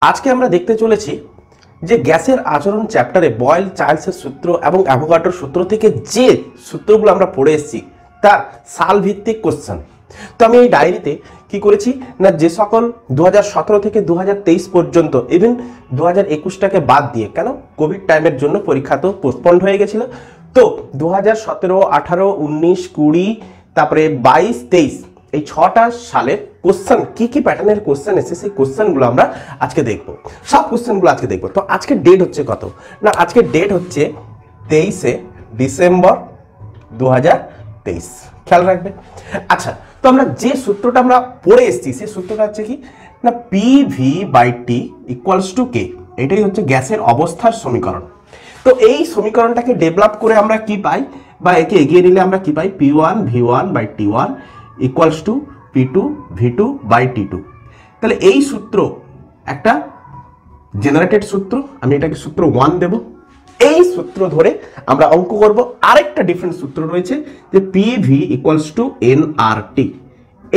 আজকে আমরা দেখতে চলেছি যে গ্যাসের আচরণ চ্যাপ্টারে বয়েল চার্লসের সূত্র এবং অ্যাভোগাড্রোর সূত্র থেকে যে সূত্রগুলো আমরা পড়ে এসেছি তার সালভিত্তিক কোশ্চেন। তো আমি এই ডায়েরিতে কি করেছি না, যে সকল 2017 থেকে 2023 পর্যন্ত ইভেন 2021টাকে বাদ দিয়ে, কেন কোভিড টাইমের জন্য পরীক্ষা তো পোস্টপন্ড হয়ে গেছিল, তো 2017, 18, 19, 20 তারপরে 22, 23 এই 6টা সালের কোশ্চেন কি কি প্যাটার্নের কোশ্চেন এসেছে সেই কোশ্চেনগুলো আমরা আজকে দেখব। সব কোশ্চেনগুলো আজকে দেখব। তো আজকে ডেট হচ্ছে কত না, আজকে ডেট হচ্ছে 23শে ডিসেম্বর 2023, খেয়াল রাখবে। আচ্ছা, তো আমরা যে সূত্রটা আমরা পড়ে এসেছি সেই সূত্রটা হচ্ছে কি না, PV/T = K। এটাই হচ্ছে গ্যাসের অবস্থার সমীকরণ। তো এই সমীকরণটাকে ডেভেলপ করে আমরা কি পাই বা একে এগিয়ে নিলে আমরা কি পাই, P1V1/T1 = P2V2/T2। তাহলে এই সূত্র একটা জেনারেটেড সূত্র, আমি এটাকে সূত্র 1 দেব। এই সূত্র ধরে আমরা অঙ্ক করব। আরেকটা ডিফারেন্ট সূত্র রয়েছে যে PV = nRT,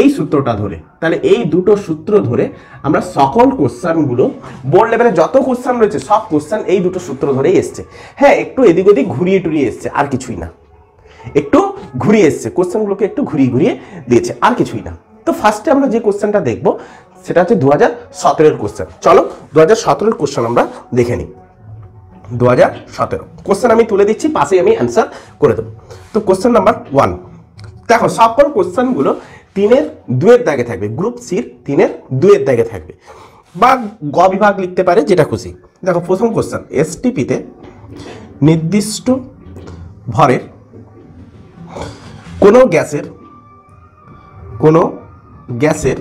এই সূত্রটা ধরে। তাহলে এই দুটো সূত্র ধরে আমরা সকল কোশ্চেনগুলো, বোর্ড লেভেলে যত কোশ্চেন রয়েছে সব কোশ্চেন এই দুটো সূত্র ধরেই এসছে। হ্যাঁ, একটু এদিক ওদিক ঘুরিয়ে টুরিয়ে এসছে, আর কিছুই না। একটু ঘুরিয়ে এসছে, কোশ্চেনগুলোকে একটু ঘুরিয়ে ঘুরিয়ে দিয়েছে, আর কিছুই না। তো ফার্স্টে আমরা যে কোশ্চেনটা দেখবো সেটা হচ্ছে 2017 কোশ্চেন। চলো 2017 কোশ্চেন আমরা দেখে নিই। 2017 কোশ্চেন আমি তুলে দিচ্ছি, পাশে আমি অ্যান্সার করে দেবো। তো কোশ্চেন নাম্বার 1 দেখো, সকল কোশ্চেনগুলো 3-এর 2-এর দাগে থাকবে, গ্রুপ সির 3-এর 2-এর দাগে থাকবে, বা গ বিভাগ লিখতে পারে, যেটা খুশি। দেখো প্রথম কোশ্চেন, এসটিপিতে নির্দিষ্ট ভরের কোনো গ্যাসের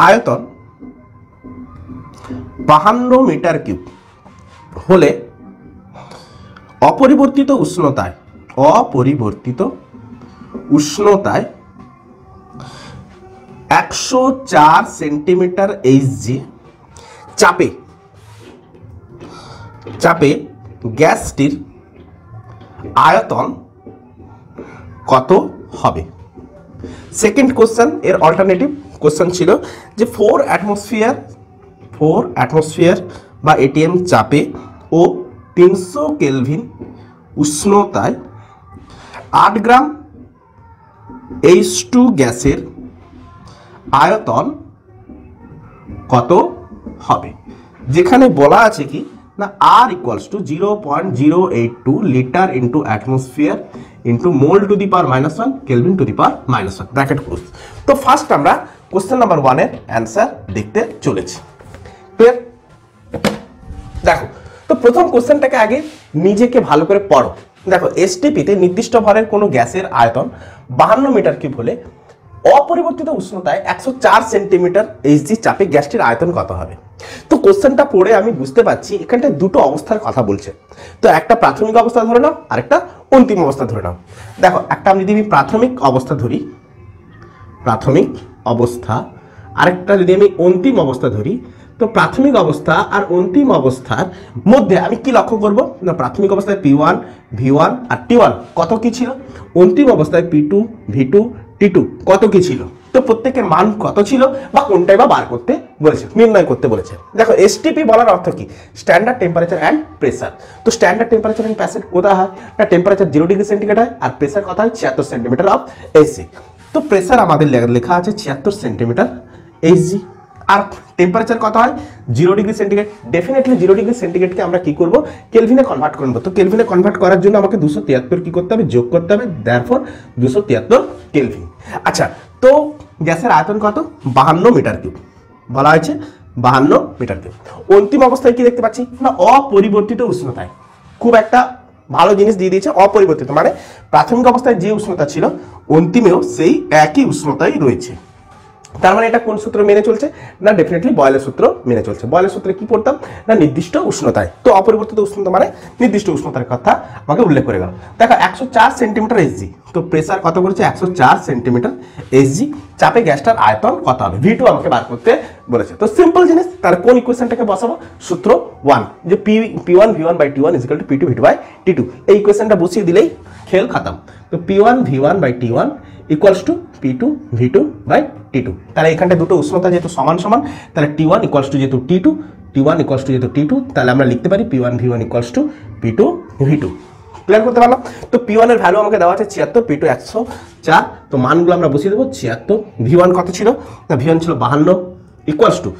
আয়তন 52 মিটার কিউব হলে অপরিবর্তিত উষ্ণতায় 104 সেন্টিমিটার এইচজি চাপে গ্যাসটির আয়তন কত হবে। সেকেন্ড কোশ্চেন, এর অল্টারনেটিভ কোশ্চেন ছিল যে 4 অ্যাটমসফিয়ার বা ATM চাপে ও 300 কেলভিন উষ্ণতায় 8 গ্রাম H2 গ্যাসের আয়তন কত হবে। যেখানে বলা আছে কি না, R = 0.082 litre into atmosphere into mole to the power -1 kelvin to the power -1 bracket close. তো ফার্স্ট আমরা কোশ্চেন নাম্বার 1 এর অ্যান্সার দেখতে চলেছি। ক্লিয়ার? দেখো, তো প্রথম কোশ্চেনটাকে আগে নিজেকে ভালো করে পড়ো। দেখো, এসটিপিতে নির্দিষ্ট ভরের কোনো গ্যাসের আয়তন 52 মিটার কিউব হলে অপরিবর্তিত উষ্ণতায় 104 সেন্টিমিটার এইচজি চাপে গ্যাসটির আয়তন কত হবে। তো কোশ্চেনটা পড়ে আমি বুঝতে পারছি এখানটায় দুটো অবস্থার কথা বলছে। তো একটা প্রাথমিক অবস্থা ধরে নাও, আর একটা অন্তিম অবস্থা ধরে নাও। দেখো, একটা আমি যদি প্রাথমিক অবস্থা ধরি, আরেকটা যদি আমি অন্তিম অবস্থা ধরি, তো প্রাথমিক অবস্থা আর অন্তিম অবস্থার মধ্যে আমি কি লক্ষ্য করব না, প্রাথমিক অবস্থায় P1, V1 আর T1 কত কি ছিল, অন্তিম অবস্থায় P2, V2, T2 কত কি ছিল। তো প্রত্যেকের মান কত ছিল বা কোনটাই বা বার করতে বলেছে, নির্ণয় করতে বলেছে। দেখো, এসটিপি বলার অর্থ কি, স্ট্যান্ডার্ড টেম্পারেচার অ্যান্ড প্রেসার। তো স্ট্যান্ডার্ড টেম্পারেচার অ্যান্ড প্রেসার কোথায় হয় না, টেম্পারেচার 0 ডিগ্রি সেন্টিগ্রেড হয়, আর প্রেসার কত হয় 76 সেন্টিমিটার অফ এইচজি। তো প্রেসার আমাদের লেখা আছে 76 সেন্টিমিটার এইচজি, আর টেম্পারেচার কত হয় 0 ডিগ্রি সেন্টিগ্রেড। ডেফিনেটলি 0 ডিগ্রি সেন্টিগ্রেডকে আমরা কি করব, কেলভিনে কনভার্ট করব। তো কেলভিনে কনভার্ট করার জন্য আমাকে 273 কি করতে হবে, যোগ করতে হবে, দেয়ারফর 273 কেলভিন। আচ্ছা, তো গ্যাসের আয়তন কত, 52 মিটার কিউব বলা হয়েছে, 52 মিটার কিউব। অন্তিম অবস্থায় কি দেখতে পাচ্ছি না, অপরিবর্তিত উষ্ণতায়। খুব একটা ভালো জিনিস দিয়ে দিয়েছে, অপরিবর্তিত মানে প্রাথমিক অবস্থায় যে উষ্ণতা ছিল অন্তিমেও সেই একই উষ্ণতাই রয়েছে। তার মানে এটা কোন সূত্র মেনে চলছে না, ডেফিনেটলি বয়েলের সূত্র মেনে চলছে। বয়েলের সূত্রে কি পড়তাম না, নির্দিষ্ট উষ্ণতায়। তো অপরিবর্তিত উষ্ণতা মানে নির্দিষ্ট উষ্ণতার কথা আমাকে উল্লেখ করে গেল। দেখো, 104 সেন্টিমিটার এইচজি, তো প্রেসার কত করেছে 104 সেন্টিমিটার এইচজি, চাপে গ্যাসটার আয়তন কত হবে, V2 আমাকে বার করতে বলেছে। তো সিম্পল জিনিস, তাহলে কোন ইকুয়েশনটাকে বসাবো, সূত্র 1 যে P1V1/T1 = P2V2/T2। এই ইকুয়েশনটা বসিয়ে দিলেই খেল খতম। তো P1V1/T1 equals to P2 V2 by T2। তাহলে এখানটা দুটো উষ্ণতা যেহেতু সমান সমান, তাহলে T1 ইকুয়ালস টু যেহেতু T2, T1 ইকুয়ালস টু যেহেতু T2, তাহলে আমরা লিখতে পারি P1 V1 equals to P2 V2। Clear করতে পারলাম? তো P1 এর ভ্যালু আমাকে দেওয়া আছে 76, P2 104, তো মানগুলো আমরা বসিয়ে দেবো। 76, V1 কত ছিল না, V1 ছিল 52 ইকুয়ালস টু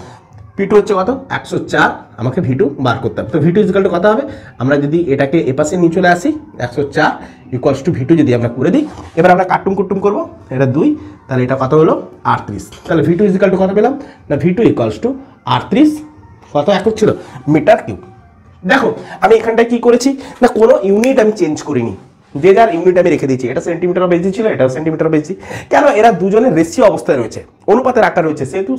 P2 হচ্ছে কত 104, আমাকে V2 বার করতে হবে। তো V2 ইকুয়াল টু কত হবে, আমরা যদি এটাকে এপাশে নিয়ে চলে আসি 104 ইকুয়ালস টু V2 যদি আমরা করে দিই, এবার আমরা কাটুম কুটুম করবো, এটা 2, তাহলে এটা কত হলো 38। তাহলে V2 ইকুয়াল টু কত পেলাম না, V2 ইকুয়ালস টু 38 কত একক ছিল মিটার কিউব। দেখো আমি এখানটায় কি করেছি না, কোনো ইউনিট আমি চেঞ্জ করিনি, যে যার ইউনিট আমি রেখে দিয়েছি। এটা সেন্টিমিটার বেশি ছিল, এটাও সেন্টিমিটার বেশি, কেন এরা দুজনের রেশিও অবস্থায় রয়েছে, অনুপাতের আকার রয়েছে, সেহেতু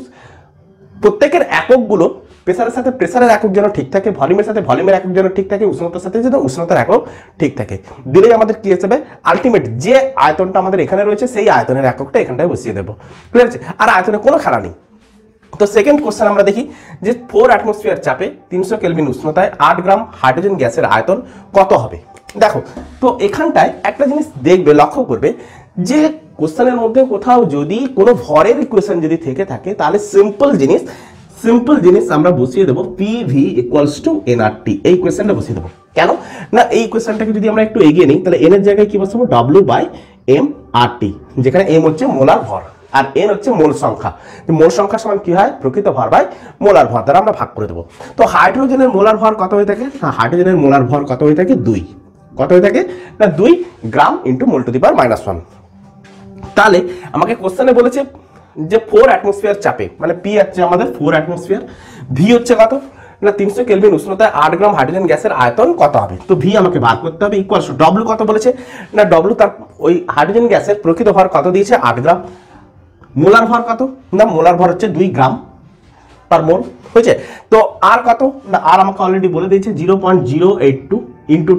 প্রত্যেকের এককগুলো প্রেসারের সাথে প্রেসারের একক যেন ঠিক থাকে, ভলিউমের সাথে ভলিউমের একক যেন ঠিক থাকে, উষ্ণতার সাথে যেন উষ্ণতার একক ঠিক থাকে। দিলেই আমাদের কি হিসেবে আলটিমেট যে আয়তনটা আমাদের এখানে রয়েছে সেই আয়তনের এককটা এখানটায় বসিয়ে দেবো। ক্লিয়ার আছে? আর আয়তনের কোনো খেলা নেই। তো সেকেন্ড কোশ্চেন আমরা দেখি যে 4 অ্যাটমসফিয়ার চাপে 300 কেলভিন উষ্ণতায় 8 গ্রাম হাইড্রোজেন গ্যাসের আয়তন কত হবে। দেখো তো এখানটায় একটা জিনিস দেখবে, লক্ষ্য করবে যে কোশ্চেনের মধ্যে কোথাও যদি কোনো ভরের ইকুয়েশন যদি থেকে থাকে, তাহলে সিম্পল জিনিস আমরা বসিয়ে দেবো PV ইকুয়ালস টু nRT, এই কোয়েশ্চেনটা বসিয়ে দেবো। কেন না, এই কোয়েশ্চেনটাকে যদি আমরা একটু এগিয়ে নিই, তাহলে n এর জায়গায় কি বসাবো W/mRT, যেখানে m হচ্ছে মোলার ভর আর n হচ্ছে মোল সংখ্যা। মোল সংখ্যা সমান কি হয়, প্রকৃত ভর বাই মোলার ভর দ্বারা আমরা ভাগ করে দেবো। তো হাইড্রোজেনের মোলার ভর কত হয়ে থাকে, হাইড্রোজেনের মোলার ভর কত হয়ে থাকে 2, কত হয়ে থাকে না 2 gram into mole to the power -1। তাহলে আমাকে কোশ্চেনে বলেছে যে 4 অ্যাটমসফিয়ার চাপে, মানে P হচ্ছে আমাদের 4 অ্যাটমসফিয়ার, V হচ্ছে কত না 300 কেলভিন উষ্ণতায় 8 গ্রাম হাইড্রোজেন গ্যাসের আয়তন কত হবে। তো V আমাকে বার করতে হবে ইকুয়ালস টু W কত বলেছে না, W তার ওই হাইড্রোজেন গ্যাসের প্রকৃত ভর কত দিয়েছে 8 গ্রাম, মোলার ভর কত না, মোলার ভর হচ্ছে 2 গ্রাম পার মোল হয়েছে। তো আর কত না, আর আমাকে অলরেডি বলে দিয়েছে 0.082 ইন্টু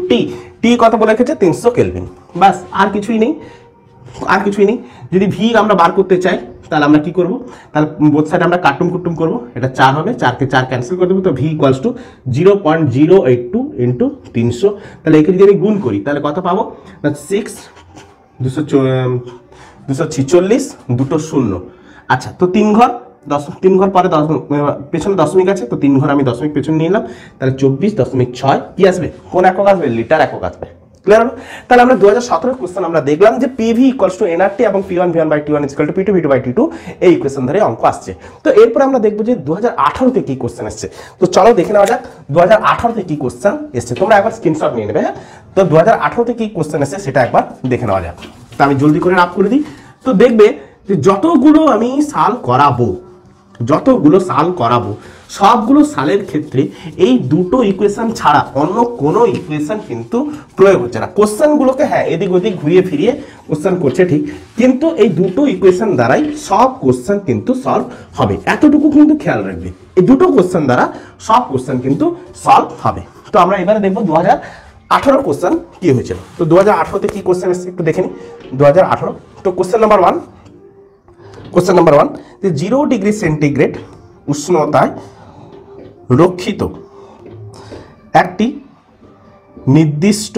টি কত বলে রেখেছে 300 কেলভিন, বাস আর কিছুই নেই, আর কিছুই নেই। যদি ভি আমরা বার করতে চাই তাহলে আমরা কি করব, তাহলে বোথ সাইড আমরা কাটুম কুটুম করব, এটা 4 হবে, 4 কে 4 ক্যান্সেল করে দেবো। তো ভি ইকুয়ালস টু 0.082 ইন্টু 300, তাহলে একে যদি আমি গুণ করি তাহলে কত পাবো না 6 246 দুটো শূন্য। আচ্ছা, তো 3 ঘর 3 ঘর পরে পেছনে দশমিক আছে, তো 3 ঘর আমি দশমিক পেছনে নিয়ে নিলাম, তাহলে 24.6 কি আসবে, কোন একক আসবে, লিটার একক আসবে। ক্লিয়ার হলো? তাহলে আমরা 2017 কোশ্চেন আমরা দেখলাম যে PV ইকুয়ালস টু nRT এবং P1 V1 by T1 equal to P2 V2 by T2, এই ইকুয়েশন ধরে অঙ্ক আসছে। তো এরপর আমরা দেখবো যে 2018 তে কি কোশ্চেন আসছে। তো চলো দেখে নেওয়া যাক 2018 তে কি কোশ্চেন এসছে, তোমরা একবার স্ক্রিনশট নিয়ে নেবে। হ্যাঁ, তো 2018 তে কি কোশ্চেন এসছে সেটা একবার দেখে নেওয়া যাক। তো আমি জলদি করে রাফ করে দিই। তো দেখবে যে যতগুলো সাল করাবো সবগুলো সালের ক্ষেত্রে এই দুটো ইকুয়েশন ছাড়া অন্য কোনো ইকুয়েশন কিন্তু প্রয়োগ হচ্ছে না। কোশ্চেনগুলোকে হ্যাঁ এদিক ওদিক ঘুরিয়ে ফিরিয়ে কোশ্চেন করছে ঠিক, কিন্তু এই দুটো ইকুয়েশন দ্বারাই সব কোশ্চেন কিন্তু সলভ হবে, এতটুকু কিন্তু খেয়াল রাখবে। এই দুটো কোশ্চেন দ্বারা সব কোশ্চেন কিন্তু সলভ হবে। তো আমরা এবারে দেখবো 2018 কোশ্চেন কি হয়েছিল। তো 2018 তে কি কোশ্চেন এসেছে একটু দেখে নিই। 2018 তো কোশ্চেন নাম্বার 1 যে 0 ডিগ্রি সেন্টিগ্রেড উষ্ণতায় রক্ষিত একটি নির্দিষ্ট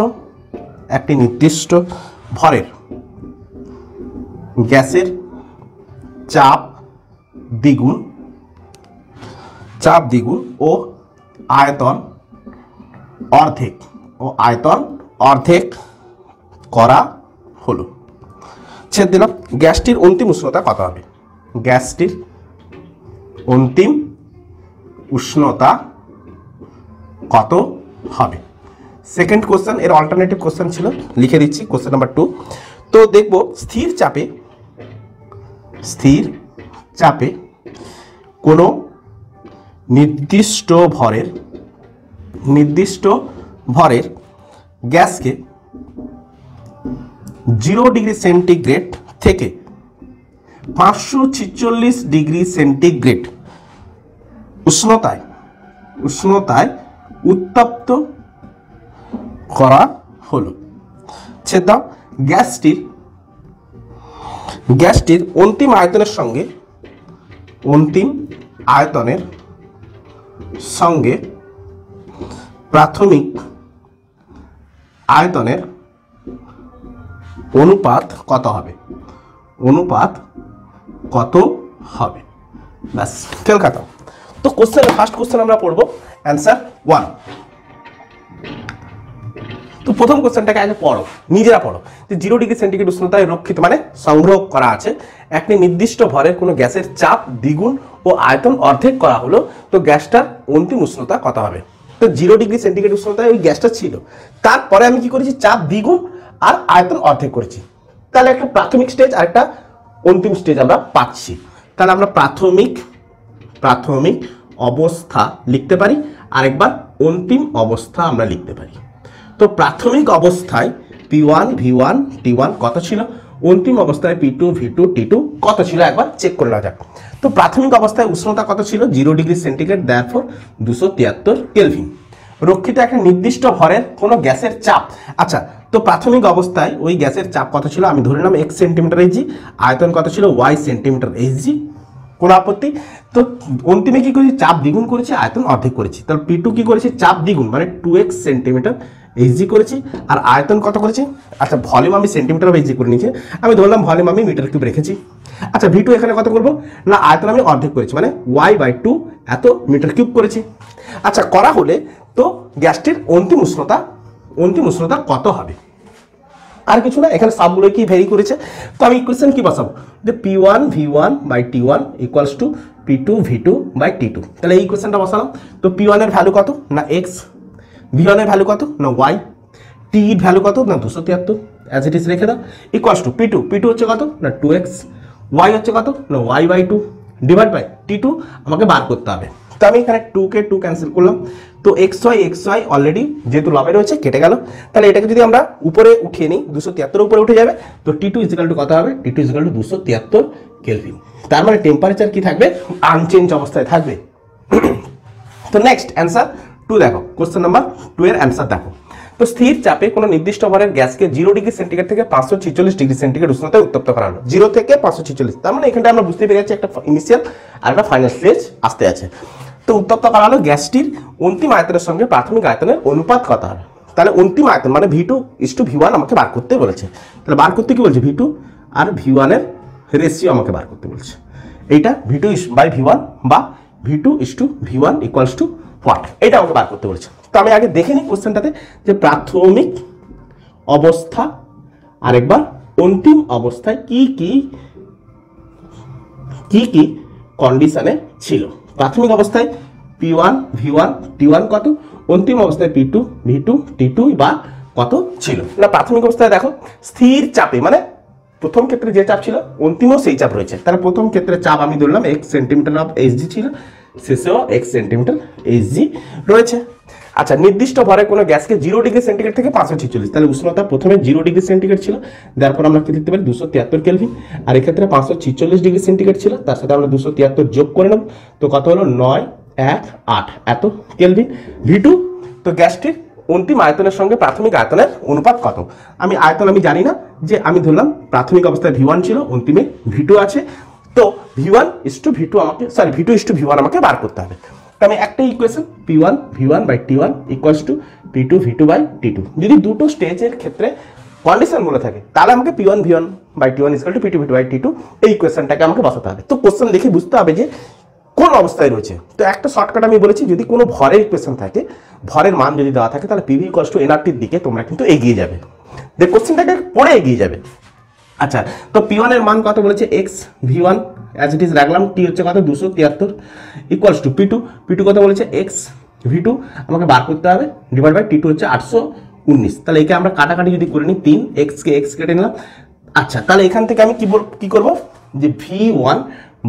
ভরের গ্যাসের চাপ দ্বিগুণ ও আয়তন অর্ধেক করা হলো। ছেদ দিলাম, গ্যাসটির অন্তিম উষ্ণতা কত হবে, গ্যাসটির অন্তিম উষ্ণতা কত হবে। সেকেন্ড কোশ্চেন এর অল্টারনেটিভ কোশ্চেন ছিল, লিখে দিচ্ছি কোশ্চেন নাম্বার 2। তো দেখব স্থির চাপে কোনো নির্দিষ্ট ভরের গ্যাসকে 0 ডিগ্রি সেন্টিগ্রেড থেকে 546 ডিগ্রি সেন্টিগ্রেড উষ্ণতায় উত্তপ্ত করা হলো। ছেদ দাও, গ্যাসটির অন্তিম আয়তনের সঙ্গে প্রাথমিক আয়তনের অনুপাত কত হবে। অনুপাত কত হবে? ব্যাস, খেল খাতাম। তো কোশ্চেন, ফার্স্ট কোশ্চেন আমরা পড়বো অ্যান্সার 1। তো প্রথম কোশ্চেনটাকে আগে পড়ো, নিজেরা পড়ো। যে 0 ডিগ্রি সেন্টিগ্রেড উষ্ণতায় রক্ষিত মানে সংগ্রহ করা আছে একটি নির্দিষ্ট ভরের কোনো গ্যাসের চাপ দ্বিগুণ ও আয়তন অর্ধেক করা হলো, তো গ্যাসটার অন্তিম উষ্ণতা কত হবে? তো 0 ডিগ্রি সেন্টিগ্রেড উষ্ণতায় ওই গ্যাসটা ছিল, তারপরে আমি কি করেছি, চাপ দ্বিগুণ আর আয়তন অর্ধেক করেছি। তাহলে একটা প্রাথমিক স্টেজ আর একটা অন্তিম স্টেজ আমরা পাচ্ছি। তাহলে আমরা প্রাথমিক অবস্থা লিখতে পারি, আরেকবার অন্তিম অবস্থা আমরা লিখতে পারি। তো প্রাথমিক অবস্থায় P1 V1 T1 কত ছিল, অন্তিম অবস্থায় P2 V2 T2 কত ছিল, একবার চেক করে নেওয়া যাক। তো প্রাথমিক অবস্থায় উষ্ণতা কত ছিল, 0 ডিগ্রি সেন্টিগ্রেড, দ্যারফর 273 কেলভিন। রক্ষিত একটা নির্দিষ্ট ভরের কোনো গ্যাসের চাপ। আচ্ছা, তো প্রাথমিক অবস্থায় ওই গ্যাসের চাপ কত ছিল, আমি ধরে নিলাম x সেন্টিমিটার এইচজি, আয়তন কত ছিল y সেন্টিমিটার এইচজি, কোনো আপত্তি? তো অন্তিমে কি করেছি, চাপ দ্বিগুণ করেছি, আয়তন অর্ধেক করেছি। তাহলে P2 কি করেছি, চাপ দ্বিগুণ মানে 2x সেন্টিমিটার এইচজি করেছি, আর আয়তন কত করেছি, আচ্ছা ভলিউম আমি সেন্টিমিটার এইচজি করে নিয়েছি, আমি ধরলাম ভলিউম আমি মিটার কিউব রেখেছি। আচ্ছা V2 এখানে কত করবো না, আয়তন আমি অর্ধেক করেছি মানে y/2 এত মিটার কিউব করেছি। আচ্ছা, করা হলে তো গ্যাসটির অন্তিম উষ্ণতা কত হবে? আর কিছু না, এখানে সবগুলো কি ভেরি করেছে। তো আমি ইকুয়েশন কি বসাবো, যে P1 V1 by T1 equals to P2 V2 by T2। তাহলে এই ইকুয়েশনটা বসালাম। তো P1 এর ভ্যালু কত না x, V1 এর ভ্যালু কত না y, T এর ভ্যালু কত না 273, অ্যাজ ইট ইজ রেখে দাও, ইকুয়ালস টু P2 হচ্ছে কত না 2x, y হচ্ছে কত না y/2 ডিভাইড বাই T2 আমাকে বার করতে হবে। তো আমি এখানে 2 কে 2 ক্যান্সেল করলাম, তো xy অলরেডি যেহেতু লবে রয়েছে কেটে গেল। তাহলে এটাকে যদি আমরা উপরে উঠিয়ে নিই, 273 উপরে উঠে যাবে, তো T2 ইজিক্যাল টু কত হবে, T2 ইজিক্যাল টু 273 কেলভিন। তার মানে টেম্পারেচার কি থাকবে, আনচেঞ্জ অবস্থায় থাকবে। তো নেক্সট অ্যান্সার 2 দেখো, কোশ্চেন নাম্বার 2 এর অ্যান্সার দেখো। তো স্থির চাপে কোনো নির্দিষ্ট ভরের গ্যাসকে 0 ডিগ্রি সেন্টিগ্রেড থেকে 546 ডিগ্রি সেন্টিগ্রেড উষ্ণতায় উত্তপ্ত করা হলো, 0 থেকে 546। তার মানে এখানটা আমরা বুঝতে পেরেছি একটা ইনিশিয়াল আর একটা ফাইনাল স্টেজ আসতে আছে। তো উত্তপ্ত করা হলো, গ্যাসটির অন্তিম আয়তনের সঙ্গে প্রাথমিক আয়তনের অনুপাত কত হবে? তাহলে অন্তিম আয়তন মানে V2:V1 আমাকে বার করতে বলেছে। তাহলে বার করতে কি বলছে, V2 আর V1 এর রেশিও আমাকে বার করতে বলছে। এইটা V2/V1 বা V2:V1 ইকুয়ালস টু হোয়াট, এটা আমাকে বার করতে বলছে। তো আমি আগে দেখে নিই কোশ্চেনটাতে যে প্রাথমিক অবস্থা আরেকবার অন্তিম অবস্থায় কি কি কন্ডিশনে ছিল। প্রাথমিক অবস্থায় P1 V1 T1 কত, অন্তিম অবস্থায় P2 V2 T2 বা কত ছিল না। প্রাথমিক অবস্থায় দেখো স্থির চাপে মানে প্রথম ক্ষেত্রে যে চাপ ছিল অন্তিমও সেই চাপ রয়েছে। তাহলে প্রথম ক্ষেত্রে চাপ আমি ধরলাম x সেন্টিমিটার অফ এইচজি ছিল, শেষেও x সেন্টিমিটার এইচজি রয়েছে। আচ্ছা, নির্দিষ্ট ভরে কোনো গ্যাসকে 0 ডিগ্রি সেন্টিগ্রেড থেকে 546, তাহলে উষ্ণতা প্রথমে 0 ডিগ্রি সেন্টিগ্রেড ছিল, তারপর আমরা কি লিখতে পারি 273 কেলভিন, আর এক্ষেত্রে 546 ডিগ্রি সেন্টিগ্রেড ছিল, তার সাথে আমরা 273 যোগ করে নেব, তো কত হলো 918 এত কেলভিন। V2 তো গ্যাসটির অন্তিম আয়তনের সঙ্গে প্রাথমিক আয়তনের অনুপাত কত? আমি আয়তন আমি জানি না, যে আমি ধরলাম প্রাথমিক অবস্থায় V1 ছিল, অন্তিমে V2 আছে, তো V1:V2 আমাকে V2:V1 আমাকে বার করতে হবে। তো আমি একটা equation P1 V1 by T1 equals to P2 V2 by T2, যদি দুটো স্টেজের ক্ষেত্রে কন্ডিশন বলে থাকে তাহলে আমাকে P1 V1 by T1 equal to P2 V2 by T2 এই ইকুয়েশনটাকে আমাকে বসাতে হবে। তো কোশ্চেন দেখে বুঝতে হবে যে কোন অবস্থায় রয়েছে। তো একটা শর্টকাট আমি বলেছি, যদি কোনো ভরের ইকুয়েশন থাকে, ভরের মান যদি দেওয়া থাকে, তাহলে PV ইকুয়ালস টু nRTর দিকে তোমরা কিন্তু এগিয়ে যাবে, যে কোশ্চেনটাকে পড়ে এগিয়ে যাবে। আচ্ছা, তো P1 এর মান কত বলেছে, x V1 as it is রাখলাম, T হচ্ছে কত 273 ইকুয়ালস টু P2 কত বলেছে x V2 আমাকে বার করতে হবে, ডিভাইড বাই T2 হচ্ছে 819। তাহলে একে আমরা কাটাকাটি যদি করে নিই, 3x কে x কেটে নিলাম। আচ্ছা, তাহলে এখান থেকে আমি কি করব, যে V1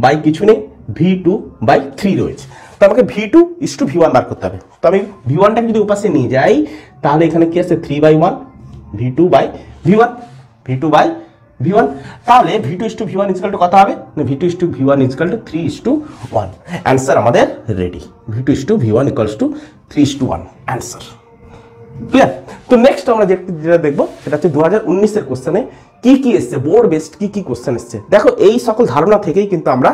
বাই কিছু নেই V2/3 রয়েছে, তো আমাকে V2:V1 বার করতে হবে। তো আমি V1টাকে যদি উপাশে নিয়ে যাই, তাহলে এখানে কি আছে 3/1 V2/V1, তাহলে V2:V1 ইকুয়াল টু কত হবে, V2:V1 ইকুয়াল টু 3:1। অ্যান্সার আমাদের ready, V2:V1 equals to 3:1 answer. Clear? তো নেক্সট আমরা যেটা দেখবো সেটা হচ্ছে 2019 এর কোশ্চেনে কি এসছে, বোর্ড বেসড কি কোশ্চেন এসছে। দেখো এই সকল ধারণা থেকেই কিন্তু আমরা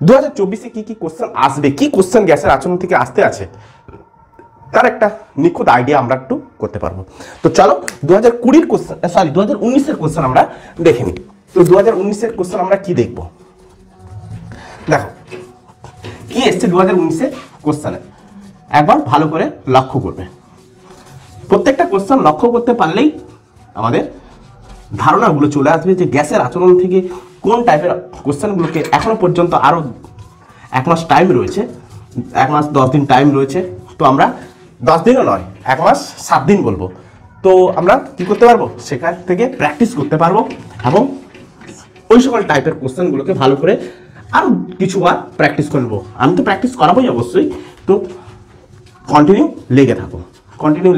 2024-এ কি কোশ্চেন আসবে, কি কোশ্চেন গ্যাসের আচরণ থেকে আসতে আছে, তার একটা নিখুঁত আইডিয়া আমরা একটু করতে পারবো। তো চলো 2019 এর কোশ্চেন আমরা দেখে নিই। তো 2019-এর কোশ্চেন আমরা কি দেখব, দেখো কি এসছে 2019-এর কোশ্চেনে, একবার ভালো করে লক্ষ্য করবে। প্রত্যেকটা কোশ্চেন লক্ষ্য করতে পারলেই আমাদের ধারণাগুলো চলে আসবে যে গ্যাসের আচরণ থেকে কোন টাইপের কোশ্চেনগুলোকে এখনো পর্যন্ত আরও 1 মাস টাইম রয়েছে, 1 মাস 10 দিন টাইম রয়েছে। তো আমরা 10 দিনও নয়, 1 মাস 7 দিন বলবো। তো আমরা কি করতে পারবো, সেখান থেকে প্র্যাকটিস করতে পারবো এবং ওই সকল টাইপের কোশ্চেনগুলোকে ভালো করে আরও কিছুবার প্র্যাকটিস করবো। আমি তো প্র্যাকটিস করাবোই অবশ্যই, তো কন্টিনিউ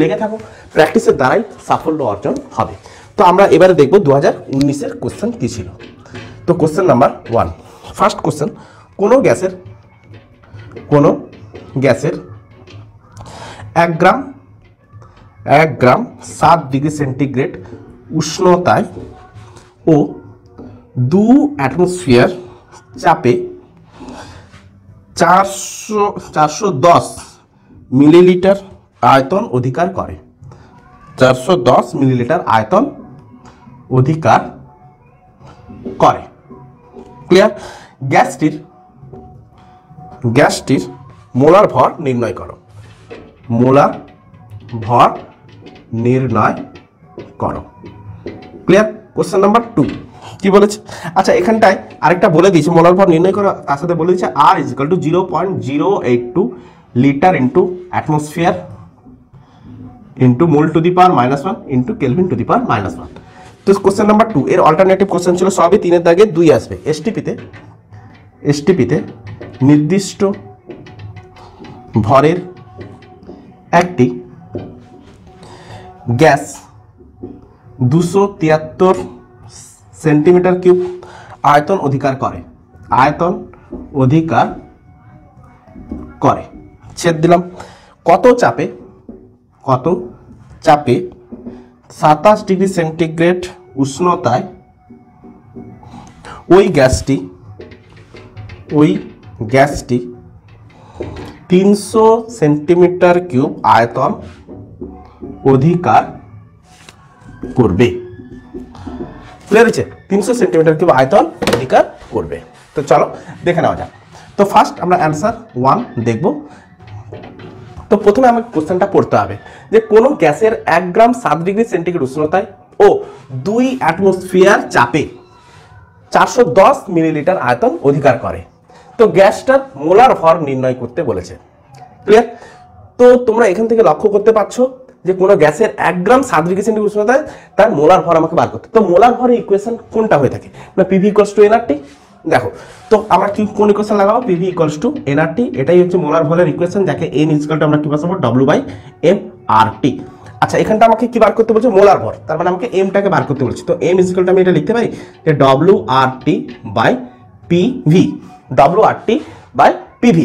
লেগে থাকো, প্র্যাকটিসের দ্বারাই সাফল্য অর্জন হবে। তো আমরা এবারে দেখব 2019-এর কোশ্চেন কী ছিল। তো কোশ্চেন নাম্বার 1, ফার্স্ট কোশ্চেন, কোনো গ্যাসের 1 গ্রাম 7 ডিগ্রি সেন্টিগ্রেড উষ্ণতায় ও 2 অ্যাটমসফিয়ার চাপে 410 মিলিলিটার আয়তন অধিকার করে। 410 মিলিলিটার আয়তন অধিকার করে। ক্লিয়ার? গ্যাসটির মোলার ভর নির্ণয় করো। মোলার ভর নির্ণয় করো। ক্লিয়ার? কোশ্চেন নাম্বার 2 কি বলেছে? আচ্ছা, এখানটায় আরেকটা বলে দিয়েছে মোলার ভর নির্ণয় করা, তার সাথে বলে দিয়েছে R = 0.082 litre into atmosphere into mole to the power -1 into kelvin to the power -1। তো কোশ্চেন নাম্বার 2 এর অল্টারনেটিভ কোশ্চেন ছিল সবই 3-এর দাগে 2 আসবে। এসটিপিতে নির্দিষ্ট ভরের একটি গ্যাস 273 সেন্টিমিটার কিউব আয়তন অধিকার করে। ছেদ দিলাম। কত চাপে 27 ডিগ্রি সেন্টিগ্রেড উষ্ণতায় ওই গ্যাসটি 300 সেন্টিমিটার কিউব আয়তন অধিকার করবে। ক্লিয়ার হয়েছে? 300 সেন্টিমিটার কিউব আয়তন অধিকার করবে। তো চলো দেখে নেওয়া যাক। তো ফার্স্ট আমরা অ্যান্সার 1 দেখব। তো প্রথমে আমাকে কোশ্চেনটা পড়তে হবে যে কোনো গ্যাসের 1 গ্রাম 7 ডিগ্রি সেন্টিগ্রেড উষ্ণতায় ও 2 অ্যাটমসফিয়ার চাপে 410 মিলিলিটার আয়তন অধিকার করে। তো গ্যাসটার মোলার ভর নির্ণয় করতে বলেছে। ক্লিয়ার? তো তোমরা এখান থেকে লক্ষ্য করতে পারছো যে কোনো গ্যাসের 1 গ্রাম 7 ডিগ্রি সেন্টিগ্রেড উষ্ণতায় তার মোলার ভর আমাকে বার করতে। তো মোলার ভরের ইকুয়েশন কোনটা হয়ে থাকে না, PV = nRT। দেখো, তো আমরা কি কোন ইকুয়েশন লাগাবো, PV = nRT। এটাই হচ্ছে মোলার ভরের ইকুয়েশন, যাকে N = আমরা কি বসাবো, W/mRT। আচ্ছা, এখানটা আমাকে কি বার করতে বলছে, মোলার ভর, তার মানে আমাকে এমটাকে বার করতে বলছে। তো M = আমি এটা লিখতে পারি যে WRT/PV, WRT/PV।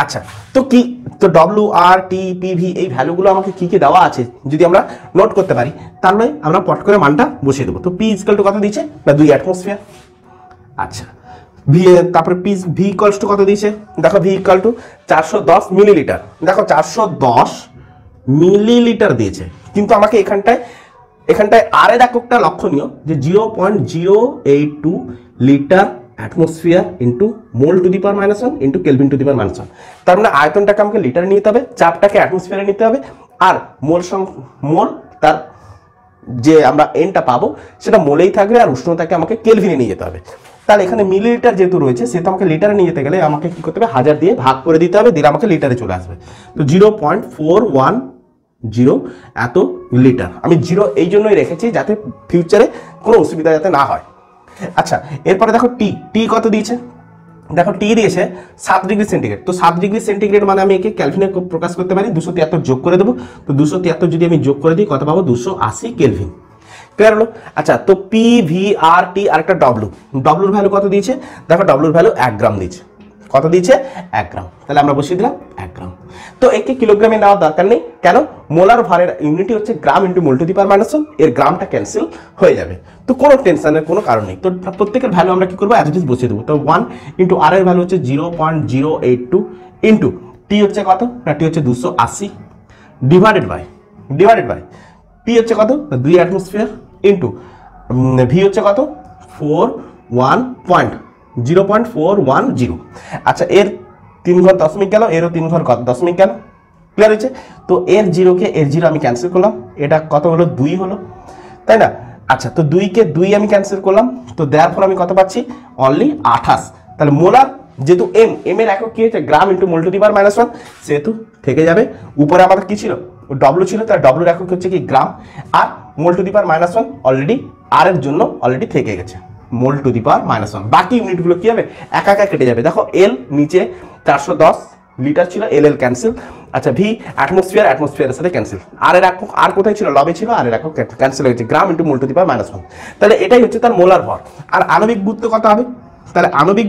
আচ্ছা, তো কি, তো WRT PV এই ভ্যালুগুলো আমাকে কি কি দেওয়া আছে যদি আমরা নোট করতে পারি, তাহলে আমরা পট করে মানটা বসিয়ে দেবো। তো P = কত দিয়েছে না, 2 অ্যাটমসফিয়ার। আচ্ছা, তারপরে V = কত দিয়েছে, দেখো V = 410 মিলিলিটার। দেখো 410 মিলিলিটার দিয়েছে, কিন্তু আমাকে এখানটায় আর এর এককটা লক্ষণীয় যে 0.082 litre atmosphere into mole to the power -1 into kelvin to the power -1। তার মানে আয়তনটাকে আমাকে লিটারে নিতে হবে, চাপটাকে অ্যাটমসফিয়ারে নিতে হবে, আর মোল তার যে আমরা এনটা পাবো সেটা মোলেই থাকবে, আর উষ্ণতাকে আমাকে কেলভিনে নিয়ে যেতে হবে। তাহলে এখানে মিলিলিটার যেহেতু রয়েছে, সেটা আমাকে লিটারে নিয়ে যেতে গেলে আমাকে কি করতে হবে, 1000 দিয়ে ভাগ করে দিতে হবে, দিলে আমাকে লিটারে চলে আসবে। তো 0.410 এত লিটার। আমি 0 এই জন্যই রেখেছি যাতে ফিউচারে কোনো অসুবিধা যাতে না হয়। আচ্ছা, এরপরে দেখো টি কত দিয়েছে, দেখো টি দিয়েছে 7 ডিগ্রি সেন্টিগ্রেড। তো 7 ডিগ্রি সেন্টিগ্রেড মানে আমি একে ক্যালভিনে প্রকাশ করতে পারি, 273 যোগ করে দেবো। তো 273 যদি আমি যোগ করে দিই কত পাবো, 280 কেলভিন। ক্লিয়ার হলো? আচ্ছা, তো PVRT আর একটা ডব্লুর ভ্যালু কত দিয়েছে, দেখো ডব্লুর ভ্যালু 1 গ্রাম দিয়েছে। কত দিয়েছে, 1 গ্রাম। তাহলে আমরা বসিয়ে দিলাম 1 গ্রাম। তো একে কিলোগ্রামে নেওয়ার দরকার নেই, কেন, মোলার ভরের ইউনিটই হচ্ছে gram into mole to the power -1, এর গ্রামটা ক্যান্সেল হয়ে যাবে। তো কোনো টেনশনের কোনো কারণ নেই। তো প্রত্যেকের ভ্যালু আমরা কি করবো, অ্যাজ ইট ইজ বসিয়ে দেবো। তো 1 ইন্টু আর এর ভ্যালু হচ্ছে 0.082 ইন্টু টি হচ্ছে কত না, টি হচ্ছে 280 ডিভাইডেড বাই পি হচ্ছে কত, 2 অ্যাটমসফিয়ার ইন্টু ভি হচ্ছে কত, 0.410। আচ্ছা, এর 3 ঘর দশমিক গেল, এরও 3 ঘর দশমিক গেল। ক্লিয়ার হয়েছে? তো এর 0 কে এর 0 আমি ক্যান্সেল করলাম, এটা কত হলো 2 হলো, তাই না? আচ্ছা, তো 2 কে 2 আমি ক্যান্সেল করলাম, তো দেয়ারফর আমি কত পাচ্ছি? অনলি 28। তাহলে মোলার, যেহেতু এম এর একক কি হচ্ছে gram into mole to the power -1, সেহেতু থেকে যাবে। উপরে আমাদের কি ছিল? ডব্লু ছিল, তার ডব্লুর একক হচ্ছে কি গ্রাম, আর মোল টু দি পাওয়ার -1 অলরেডি আর এর জন্য অলরেডি থেকে গেছে, মোল টু দি পাওয়ার -1। বাকি ইউনিটগুলো কি হবে? একা একা কেটে যাবে। দেখো এল নিচে 410 লিটার ছিল, এল ক্যান্সেল। আচ্ছা, ভি অ্যাটমসফিয়ারের সাথে ক্যান্সেল। আর এর একক আর কোথায় ছিল? লবে ছিল, আর এর একক ক্যান্সেল হয়েছে, gram into mole to the power -1। তাহলে এটাই হচ্ছে তার মোলার ভর। আর আণবিক গুরুত্ব কত হবে? তাহলে আণবিক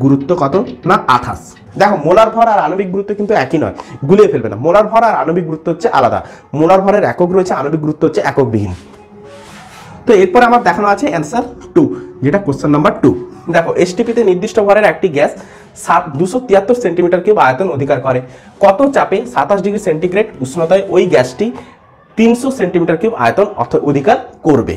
গুরুত্ব কত না? 28। দেখো মোলার ভর আর আণবিক গুরুত্ব কিন্তু একই নয়, গুলিয়ে ফেলবে না। মোলার ভর আর আণবিক গুরুত্ব হচ্ছে আলাদা। মোলার ভরের একক রয়েছে, আণবিক গুরুত্ব হচ্ছে এককবিহীন। তো এরপর আমার দেখানো আছে অ্যান্সার 2, যেটা কোশ্চেন নাম্বার 2। দেখো, এসটিপিতে নির্দিষ্ট ভরের একটি গ্যাস 273 সেন্টিমিটার কিউব আয়তন অধিকার করে। কত চাপে 27 ডিগ্রি সেন্টিগ্রেড উষ্ণতায় ওই গ্যাসটি 300 সেন্টিমিটার কিউব আয়তন অধিকার করবে?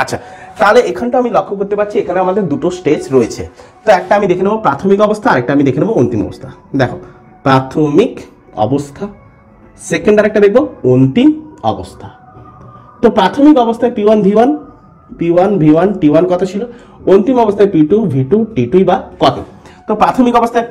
আচ্ছা, তাহলে এখানটা আমি লক্ষ্য করতে পারছি এখানে আমাদের দুটো স্টেজ রয়েছে। তো একটা আমি দেখে নেবো প্রাথমিক অবস্থা, আরেকটা আমি দেখে নেবো অন্তিম অবস্থা। দেখো, প্রাথমিক অবস্থা, সেকেন্ড আরেকটা দেখবো অন্তিম অবস্থা। তো প্রাথমিক অবস্থায় P1 V1 T1 কত ছিল? অন্তিম অবস্থায় P2 V2 T2 বা কত? তো প্রাথমিক অবস্থায়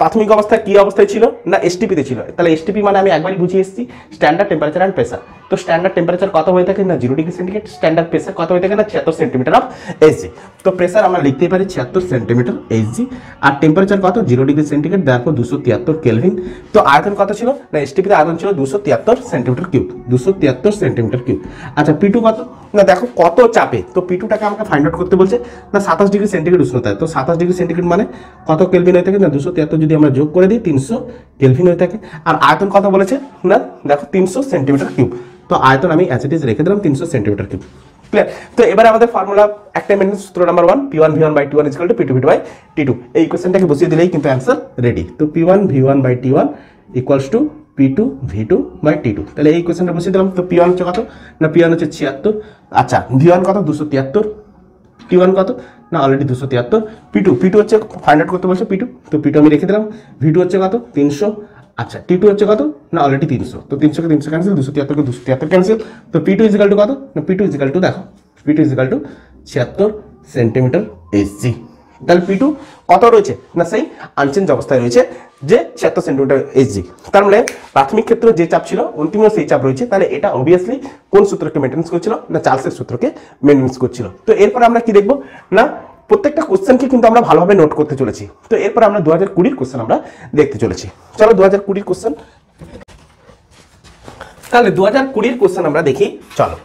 প্রাথমিক অবস্থায় কি অবস্থায় ছিল না? এসটিপিতে ছিল। তাহলে এসটিপি মানে আমি একবারই বুঝিয়ে এসেছি, স্ট্যান্ডার্ড টেম্পারেচার অ্যান্ড প্রেসার। তো স্ট্যান্ডার্ড টেম্পারেচার কত হয়ে থাকে না? 0 ডিগ্রি সেন্টিগ্রেড। স্ট্যান্ডার্ড প্রেসার কত হয়ে থাকে না? 76 সেন্টিমিটার অফ এইচজি। তো প্রেসার আমরা লিখতেই পারি 76 সেন্টিমিটার এইচজি। আর টেম্পারেচার কত? 0 ডিগ্রি সেন্টিগ্রেড, দেখো 273 কেলভিন। তো আয়তন কত ছিল না? এসটিপিতে আয়তন ছিল 273 সেন্টিমিটার কিউব, 273 সেন্টিমিটার কিউব। আচ্ছা, P2 কত না? দেখো কত চাপে, তো P2টাকে আমাকে ফাইন্ড আউট করতে বলছে না 27 ডিগ্রি সেন্টিগ্রেড উষ্ণতায়। তো 27 ডিগ্রি সেন্টিগ্রেড মানে কত কেলভিন হয়ে থাকে না? 273 যদি আমরা যোগ করে দিই 300 কেলভিন হয়ে থাকে। আর আয়তন কত বলেছে না? দেখো 300 সেন্টিমিটার কিউব। তো আয়তন আমি অ্যাজ ইট ইজ রেখে দিলাম 300 সেন্টিমিটার কিউব। ক্লিয়ার? তো এবারে আমাদের ফর্মুলা একটা মেনে সূত্র number 1, P1 V1 by T1 = P2 V2 by T2। এই কোশ্চেনটাকে বসিয়ে দিলেই কিন্তু অ্যান্সার রেডি। তো P1 V1 by T1 = P2 V2 by T2। তাহলে এই কোশ্চেনটা বসিয়ে দিলাম। তো P1 হচ্ছে কত না? P1 হচ্ছে 76। আচ্ছা, V1 কত? 273। T1 কত না? অলরেডি 273। P2 হচ্ছে ফাইন্ড আউট করতে বলছে P2। তো P2 আমি রেখে দিলাম। V2 হচ্ছে কত? 300। আচ্ছা, T2 হচ্ছে কত না? অলরেডি 300। তো 300 কে 300 ক্যান্সেল, 273 কে 273 ক্যান্সেল। তো P2 = কত না? P2 = দেখো, P2 = 76 সেন্টিমিটার এইচজি। তাহলে P2 কত রয়েছে না? সেই আনচেঞ্জ অবস্থায় রয়েছে, যে 76 সেন্টিমিটার এইচজি। তার মানে প্রাথমিক ক্ষেত্রে যে চাপ ছিল অন্তিমেও সেই চাপ রয়েছে। তাহলে এটা অবভিয়াসলি কোন সূত্রকে মেনটেন্স করছিল না? চার্লসের সূত্রকে মেনটেন্স করছিল। তো এরপর আমরা কি দেখবো না? প্রত্যেকটা কোশ্চেনকে কিন্তু আমরা ভালোভাবে নোট করতে চলেছি। তো এরপর আমরা 2020 কোশ্চেন আমরা দেখতে চলেছি। চলো 2020 কোশ্চেন। তাহলে 2020 কোশ্চেন আমরা দেখি, চলো।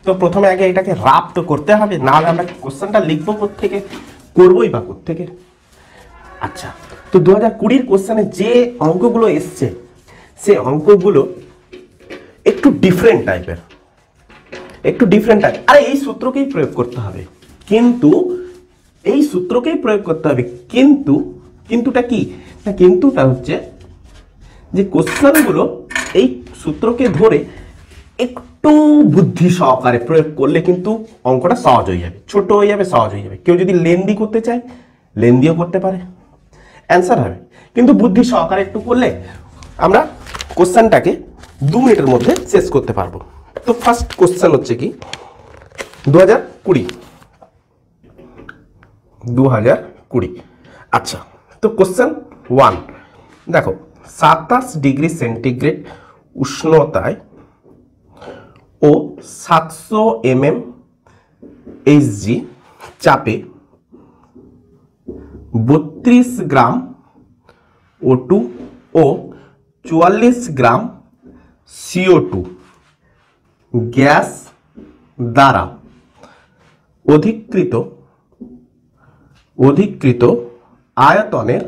তো প্রথমে আগে এটাকে রাপ তো করতে হবে, না হলে আমরা কোশ্চেনটা লিখবো কোত্থেকে, করবোই বা কোত্থেকে। আচ্ছা, তো 2020 কোশ্চেনে যে অঙ্কগুলো এসছে সে অঙ্কগুলো একটু ডিফারেন্ট টাইপের, আরে এই সূত্রকেই প্রয়োগ করতে হবে, কিন্তুটা কি না? কিন্তুটা হচ্ছে যে কোশ্চেনগুলো এই সূত্রকে ধরে একটু বুদ্ধি সহকারে প্রয়োগ করলে কিন্তু অঙ্কটা সহজ হয়ে যাবে, ছোট হয়ে যাবে, সহজ হয়ে যাবে। কেউ যদি লেন্দি করতে চায় লেন্দিও করতে পারে, অ্যান্সার হবে। কিন্তু বুদ্ধি সহকারে একটু করলে আমরা কোশ্চেনটাকে 2 মিনিটের মধ্যে শেষ করতে পারবো। তো ফার্স্ট কোশ্চেন হচ্ছে কি 2020। আচ্ছা, তো কোশ্চেন 1 দেখো, 27 ডিগ্রি সেন্টিগ্রেড উষ্ণতায় ও 700 mm এইচজি চাপে 32 গ্রাম O2 ও 44 গ্রাম CO2 গ্যাস দ্বারা অধিকৃত আয়তনের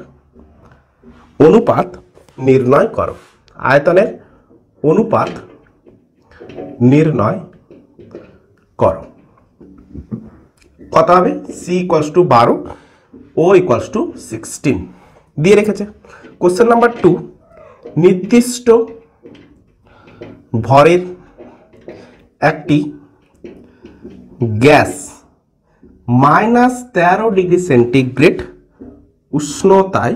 অনুপাত নির্ণয় করো। আয়তনের অনুপাত নির্ণয় করো। কত হবে? C = 12, O = 16 দিয়ে রেখেছে। কোশ্চেন নাম্বার 2, নির্দিষ্ট ভরের একটি গ্যাস -13°C উষ্ণতায়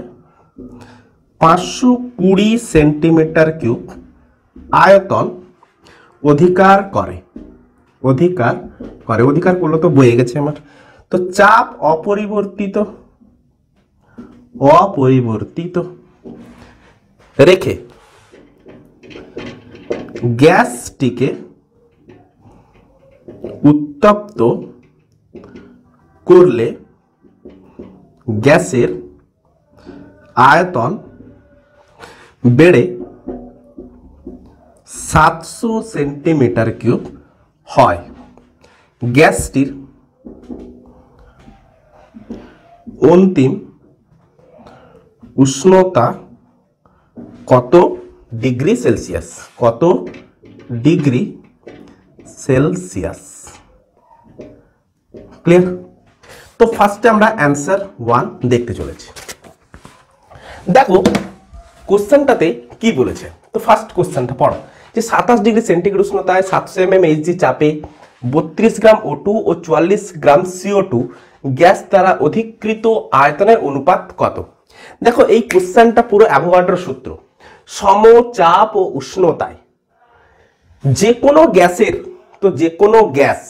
520 সেন্টিমিটার কিউব আয়তন অধিকার করে। অধিকার করলে তো বয়ে গেছে আমার। তো চাপ অপরিবর্তিত রেখে গ্যাসটিকে উত্তপ্ত করলে গ্যাসের আয়তন বেড়ে 700 সেন্টিমিটার কিউব হয়। গ্যাসটির অন্তিম উষ্ণতা কত ডিগ্রি সেলসিয়াস? ক্লিয়ার? তো ফার্স্টে আমরা অ্যান্সার 1 দেখতে চলেছি। দেখো কোশ্চেনটাতে কি বলেছে। তো ফার্স্ট কোশ্চেনটা পড়ো যে 27°C উষ্ণতায় 700 mm Hg চাপে 32 গ্রাম O2 ও 44 গ্রাম CO2 গ্যাস দ্বারা অধিকৃত আয়তনের অনুপাত কত? দেখো এই কোশ্চেনটা পুরো অ্যাভোগাড্রোর সূত্র। সমচাপ ও উষ্ণতায় যে কোনো গ্যাসের, তো যে কোনো গ্যাস,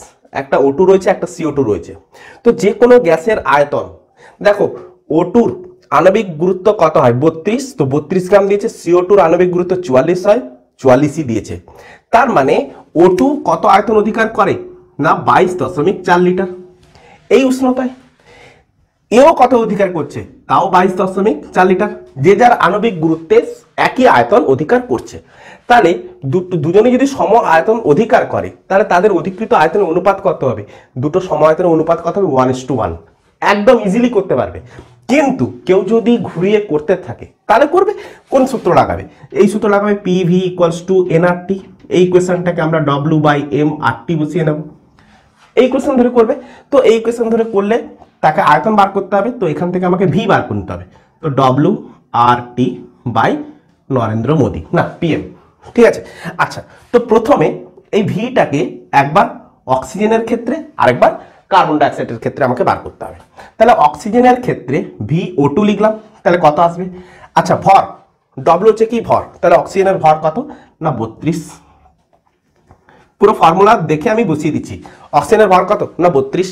একটা O2 রয়েছে, একটা CO2 রয়েছে, তো যে কোনো গ্যাসের আয়তন, দেখো O2 আণবিক গুরুত্ব কত হয়? 32, তো 32 গ্রাম দিয়েছে। CO2 আণবিক গুরুত্ব 44 হয়, 44ই দিয়েছে। তার মানে O2 কত আয়তন অধিকার করে না 22.4 লিটার এই উষ্ণতায়। এও কত অধিকার করছে? তাও 22.4 লিটার। যে যার আণবিক গুরুত্বে একই আয়তন অধিকার করছে। তাহলে দুজনে যদি সম আয়তন অধিকার করে তাহলে তাদের অধিকৃত আয়তনের অনুপাত কত হবে? দুটো সম আয়তনের অনুপাত কত হবে? 1:1। একদম ইজিলি করতে পারবে। কিন্তু কেউ যদি ঘুরিয়ে করতে থাকে তাহলে করবে কোন সূত্র লাগাবে? এই সূত্র লাগাবে PV = nRT। এই কোয়েশ্চেনটাকে আমরা W/m/RT বসিয়ে নেব। এই কোয়েশ্চেন ধরে করবে। তো এই কোয়েশ্চেন ধরে করলে তাকে আয়তন বার করতে হবে। তো এখান থেকে আমাকে ভি বার করতে হবে। তো W/RT নরেন্দ্র মোদী, না PM। ঠিক আছে। আচ্ছা, তো প্রথমে এই ভিটাকে একবার অক্সিজেনের ক্ষেত্রে আরেকবার কার্বন ডাইঅক্সাইডের ক্ষেত্রে আমাকে বার করতে হবে। তাহলে অক্সিজেনের ক্ষেত্রে VO2 লিখলাম, তাহলে কত আসবে? আচ্ছা, ভর W হচ্ছে কি? ভর। তাহলে অক্সিজেনের ভর কত না 32। পুরো ফর্মুলা দেখে আমি বসিয়ে দিচ্ছি। অক্সিজেনের ভর কত না 32।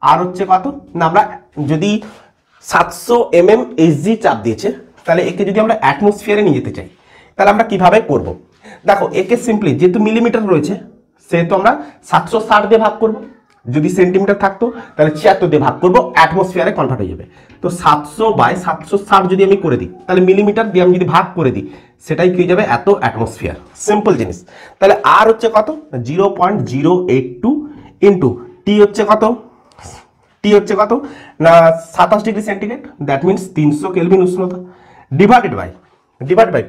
আর হচ্ছে কত না, আমরা যদি 700 mm Hg চাপ দিয়েছে, তাহলে একে যদি আমরা অ্যাটমসফিয়ারে নিয়ে যেতে চাই তাহলে আমরা কিভাবে করব? দেখো একে সিম্পলি, যেহেতু মিলিমিটার রয়েছে সেহেতু আমরা 760 দিয়ে ভাগ করব। যদি সেন্টিমিটার থাকতো তাহলে 76 দিয়ে ভাগ করব, অ্যাটমসফিয়ারে কনভার্ট হয়ে যাবে। তো 700/760 যদি আমি করে দিই তাহলে মিলিমিটার দিয়ে আমি যদি ভাগ করে দিই সেটাই কি হয়ে যাবে? এত অ্যাটমসফিয়ার। সিম্পল জিনিস। তাহলে আর হচ্ছে কত? 0.082 ইন্টু টি হচ্ছে কত? টি হচ্ছে কত না 27°C, দ্যাট মিনস 300 কেলভিন উষ্ণতা, ডিভাইডেড বাই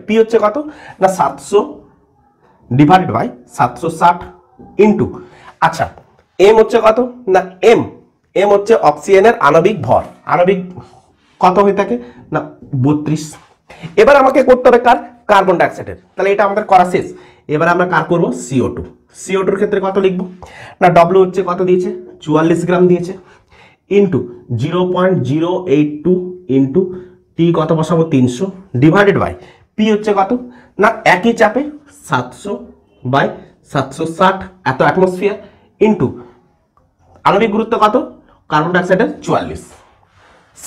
পি হচ্ছে কত না 700 ডিভাইডেড বাই 760 ইন্টু, আচ্ছা এম হচ্ছে কত না এম হচ্ছে অক্সিজেনের আণবিক ভর। আণবিক কত হয়ে থাকে না 32। এবার আমাকে করতে হবে কার? কার্বন ডাইঅক্সাইডের। তাহলে এটা আমাদের করা শেষ। এবার আমরা কার করব? CO2। CO2 এর ক্ষেত্রে কত লিখবো না W হচ্ছে কত দিয়েছে? 44 গ্রাম দিয়েছে, ইন্টু 0.082 ইন্টু টি কত বসাবো? 300 ডিভাইডেড বাই পি হচ্ছে কত না একই চাপে 700/760 এত অ্যাটমসফিয়ার ইন্টু আণবিক গুরুত্ব কত? কার্বন ডাইঅক্সাইডের 44।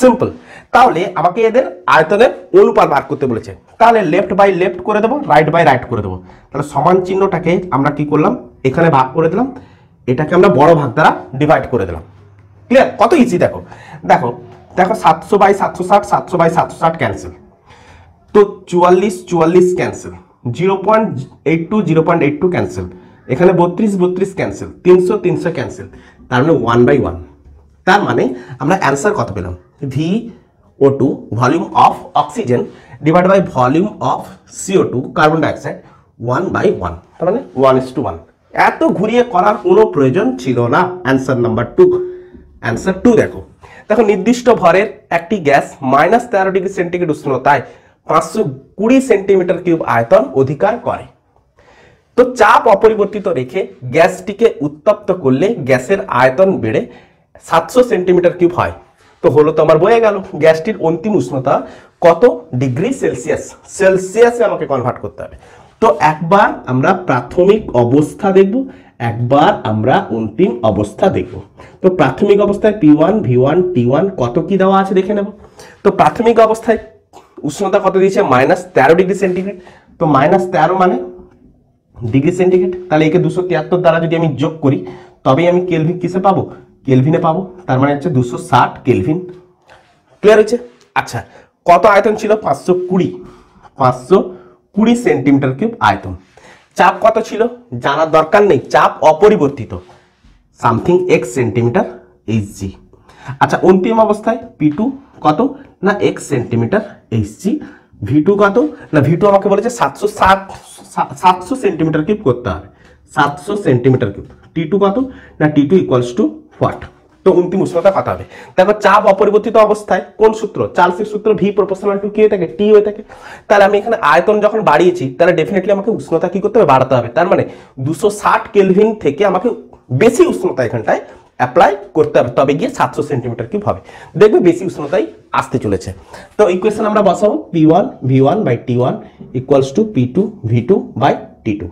সিম্পল। তাহলে আমাকে এদের আয়তনের অনুপাত বার করতে বলেছে। তাহলে লেফট বাই লেফট করে দেবো, রাইট বাই রাইট করে দেবো। তাহলে সমান চিহ্নটাকে আমরা কি করলাম? এখানে ভাগ করে দিলাম, এটাকে আমরা বড় ভাগ দ্বারা ডিভাইড করে দিলাম। ক্লিয়ার? কত ইজি। দেখো 700/760, 700/760 ক্যান্সেল, তো 44 ক্যান্সেল, 0.82 ক্যান্সেল, এখানে 32 ক্যান্সেল, 300 ক্যান্সেল, তার মানে 1/1। তার মানে আমরা অ্যান্সার কত পেলাম? VO2 volume of oxygen divide by volume of CO2 carbon dioxide 1/1, তার মানে 1:1। এত ঘুরিয়ে করার কোনো প্রয়োজন ছিল না। Answer number 2। অ্যান্সার 2 দেখো নির্দিষ্ট ভরের একটি গ্যাস -13°C উষ্ণতায় 520 সেন্টিমিটার কিউব আয়তন অধিকার করে। তো চাপ অপরিবর্তিত রেখে গ্যাসটিকে উত্তপ্ত করলে গ্যাসের আয়তন বেড়ে 700 সেন্টিমিটার কিউব হয়। তো হলো তো আমার বয়ে গেল গ্যাসটির অন্তিম উষ্ণতা কত ডিগ্রি সেলসিয়াস, সেলসিয়াসে আমাকে কনভার্ট করতে হবে। তো একবার আমরা প্রাথমিক অবস্থা দেখব, একবার আমরা অন্তিম অবস্থা দেখব। তো প্রাথমিক অবস্থায় P1 V1 T1 কত কি দেওয়া আছে দেখে নেব। তো প্রাথমিক অবস্থায় উষ্ণতা কত দিয়েছে -13 ডিগ্রি সেন্টিগ্রেড। তো -13 মানে ডিগ্রি সেন্টিগ্রেড, তাহলে একে 273 দ্বারা যদি আমি যোগ করি তবেই আমি কেলভিন কিসে পাবো, কেলভিনে পাবো। তার মানে হচ্ছে 260 কেলভিন। ক্লিয়ার হয়েছে? আচ্ছা, কত আয়তন ছিল 520 সেন্টিমিটার কিউব আয়তন। চাপ কত ছিল জানার দরকার নেই, চাপ অপরিবর্তিত সামথিং x সেন্টিমিটার Hg। আচ্ছা, অন্তিম অবস্থায় P2 কত না x সেন্টিমিটার Hg। V2 কত না V2 আমাকে বলেছে 700 সেন্টিমিটার কিউব করতে হবে, 700 সেন্টিমিটার কিউব। T2 কত না T2 ইকুয়ালস টু হোয়াট। তো অন্তিম উষ্ণতা কত হবে? দেখো চাপ অপরিবর্তিত অবস্থায় কোন সূত্র, চার্লসের সূত্র V প্রপোর্শনাল টু কি হয়ে থাকে, T হয়ে থাকে। তাহলে আমি এখানে আয়তন যখন বাড়িয়েছি তাহলে ডেফিনেটলি আমাকে উষ্ণতা কি করতে হবে, বাড়াতে হবে। তার মানে 260 কেলভিন থেকে আমাকে বেশি উষ্ণতা এখানটায় অ্যাপ্লাই করতে হবে, তবে গিয়ে 700 সেন্টিমিটার কিউব হবে। দেখবে বেশি উষ্ণতাই আসতে চলেছে। তো ইকুয়েশন আমরা বসাবো P1 V1 by T1 equals to P2 V2 by T2।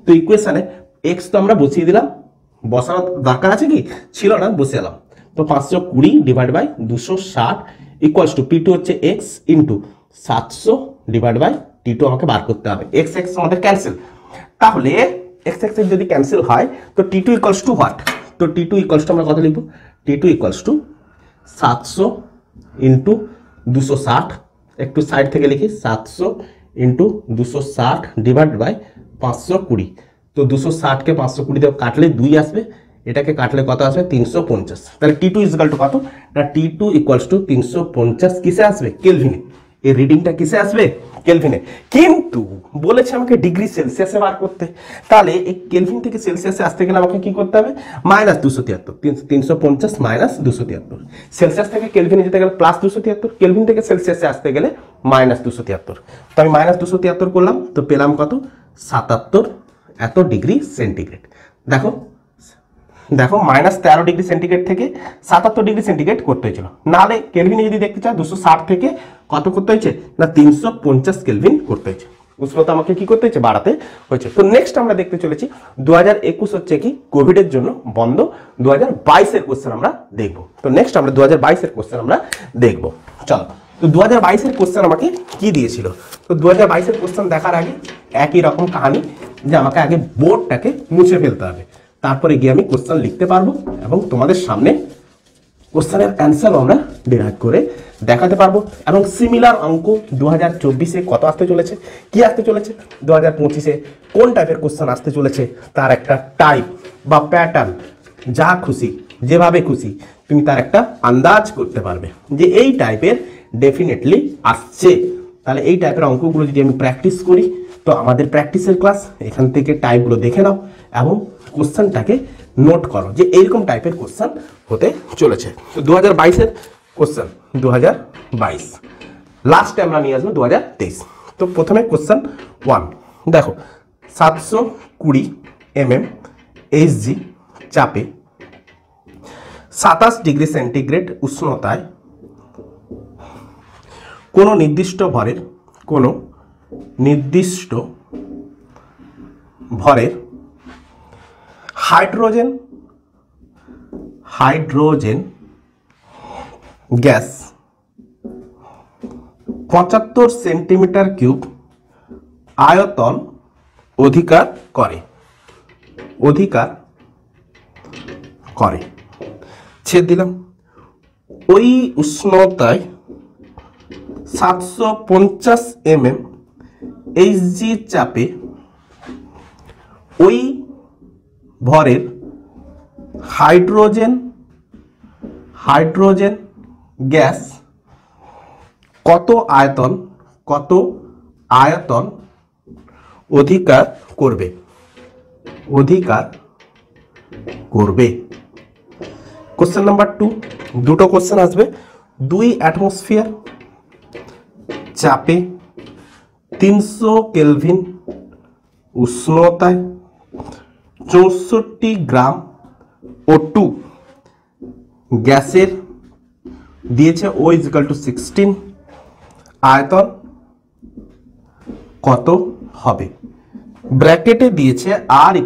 তো ইকুয়েশনে x তো আমরা বসিয়ে দিলাম, বসানোর দরকার আছে কি ছিল না, বসে এলাম। তো 520 divide by 260 equals to P2 হচ্ছে x into 700 divide by T2 আমাকে বার করতে হবে। x x আমাদের ক্যান্সেল, তাহলে x x যদি ক্যান্সেল হয় তো T2 ইকুয়ালস টু হোয়াট। তো T2 ইকুয়ালস টু আমরা কত লিখব, T2 ইকুয়ালস টু 700 ইন্টু 260, একটু সাইড থেকে লিখি 700 ইন্টু 260 ডিভাইড বাই 520। তো 260 কে 520 দিয়ে কাটলে 2 আসবে, এটাকে কাটলে কত আসবে 350। তাহলে T2 ইকুয়াল টু কত না T2 ইকুয়ালস টু 350 কিসে আসবে, কেলভিনে। এই রিডিংটা কিসে আসবে, কেলভিনে। কিন্তু বলেছে আমাকে ডিগ্রি সেলসিয়াসে বার করতে, তাহলে এই কেলভিন থেকে সেলসিয়াসে আসতে গেলে আমাকে কি করতে হবে -273, 350 -273। সেলসিয়াস থেকে কেলভিনে যেতে গেলে +273, কেলভিন থেকে সেলসিয়াসে আসতে গেলে -273। তো আমি -273 করলাম, তো পেলাম কত 77 এত ডিগ্রি সেন্টিগ্রেড। দেখো দেখো -13 ডিগ্রি সেন্টিগ্রেড থেকে 77 ডিগ্রি সেন্টিগ্রেড করতে হয়েছিল। নাহলে কেলভিনে যদি দেখতে চাও 260 থেকে কত করতে হয়েছে না 350 কেলভিন করতে হয়েছে। উষ্ণতা আমাকে কি করতে হয়েছে, বাড়াতে হয়েছে। তো নেক্সট আমরা দেখতে চলেছি 2021 হচ্ছে কি কোভিডের জন্য বন্ধ, 2022 এর কোশ্চেন আমরা দেখব। তো নেক্সট আমরা 2022 এর কোশ্চেন আমরা দেখব। চলো, তো 2022 এর কোশ্চেন আমাকে কি দিয়েছিল। তো 2022 এর কোশ্চেন দেখার আগে একই রকম কাহিনী, যে আমাকে আগে বোর্ডটাকে মুছে ফেলতে হবে, তারপরে গিয়ে আমি কোশ্চেন লিখতে পারবো এবং তোমাদের সামনে কোশ্চেনের অ্যান্সার আমরা ডিরাইভ করে দেখাতে পারবো। এবং সিমিলার অঙ্ক 2024-এ কত আসতে চলেছে, কি আসতে চলেছে, 2025-এ কোন টাইপের কোশ্চেন আসতে চলেছে, তার একটা টাইপ বা প্যাটার্ন, যা খুশি যেভাবে খুশি তুমি তার একটা আন্দাজ করতে পারবে যে এই টাইপের ডেফিনেটলি আসছে। তাহলে এই টাইপের অঙ্কগুলো যদি আমি প্র্যাকটিস করি, তো আমাদের প্র্যাকটিসের ক্লাস, এখান থেকে টাইপগুলো দেখে নাও এবং কোশ্চেনটাকে নোট করো যে এইরকম টাইপের কোশ্চেন হতে চলেছে। তো 2022-এর কোশ্চেন 2022, লাস্টে আমরা নিয়ে আসবো 2023। তো প্রথমে কোশ্চেন 1 দেখো, 720 mm Hg চাপে 27 ডিগ্রি সেন্টিগ্রেড উষ্ণতায় কোনো নির্দিষ্ট ভরের হাইড্রোজেন গ্যাস 75 সেন্টিমিটার কিউব আয়তন অধিকার করে ছেদ দিলাম। ওই উষ্ণতায় 750 mm Hg চাপে ওই ভরের হাইড্রোজেন গ্যাস কত আয়তন অধিকার করবে। কোশ্চেন নাম্বার 2, দুটো কোশ্চেন আসবে। 2 অ্যাটমসফিয়ার চাপে 300 কেলভিন উষ্ণতায় 64 গ্রাম O2 গ্যাসের দিয়েছে O = 16, আয়তন কত হবে? ব্র্যাকেটে দিয়েছে R =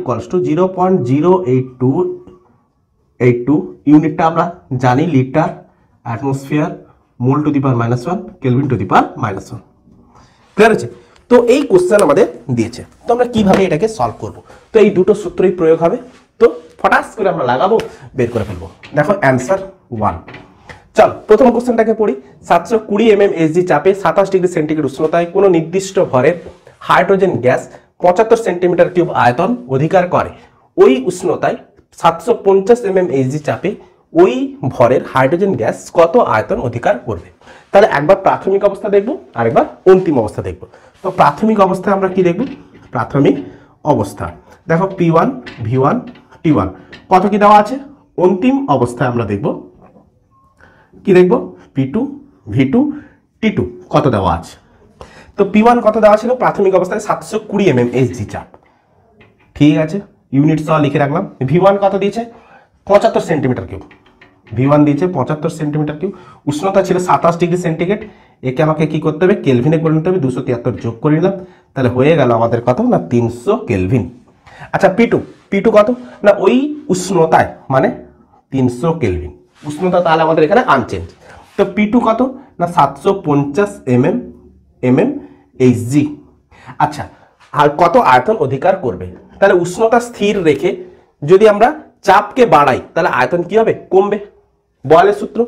0.08282, ইউনিটটা আমরা জানি litre, atmosphere, mole to the power -1, kelvin to the power -1। Clear আছে? তো এই কোশ্চেন আমাদের দিয়েছে, তো আমরা কিভাবে এটাকে সলভ করব? তো এই দুটো সূত্রই প্রয়োগ হবে, তো ফটাস করে আমরা লাগাবো, বের করে ফেলবো। দেখো অ্যান্সার 1। চল প্রথম কোশ্চেনটাকে পড়ি। 720 mm SG চাপে 27 ডিগ্রি সেন্টিগ্রেড উষ্ণতায় কোনো নির্দিষ্ট ভরের হাইড্রোজেন গ্যাস 75 সেন্টিমিটার কিউব আয়তন অধিকার করে। ওই উষ্ণতায় 750 mm SG চাপে ওই ভরের হাইড্রোজেন গ্যাস কত আয়তন অধিকার করবে? তাহলে একবার প্রাথমিক অবস্থা দেখব, আরেকবার অন্তিম অবস্থা দেখব। তো প্রাথমিক অবস্থায় আমরা কি দেখব? প্রাথমিক অবস্থা দেখো P1 V1 T1 কত কি দেওয়া আছে। অন্তিম অবস্থায় আমরা দেখব কি দেখব? P2 V2 T2 কত দেওয়া আছে। তো P1 কত দেওয়া ছিল প্রাথমিক অবস্থায়? 720 mm SG চাপ, ঠিক আছে, ইউনিট সহ লিখে রাখলাম। V1 কত দিয়েছে? 75 সেন্টিমিটার কিউব। V1 দিয়েছে 75 সেন্টিমিটার কিউব, উষ্ণতা ছিল 27 ডিগ্রি সেন্টিগ্রেড। একে আমাকে কি করতে হবে? কেলভিনে করে নিতে হবে। 273 যোগ করে নিলাম, তাহলে হয়ে গেল আমাদের কত না 300 কেলভিন। আচ্ছা P2 কত না ওই উষ্ণতায় মানে 300 কেলভিন উষ্ণতা, তাহলে আমাদের এখানে আনচেঞ্জ। তো P2 কত না 750 mm Hg। আচ্ছা, আর কত আয়তন অধিকার করবে? তাহলে উষ্ণতা স্থির রেখে যদি আমরা চাপকে বাড়াই তাহলে আয়তন কি হবে? কমবে, বয়েলের সূত্র।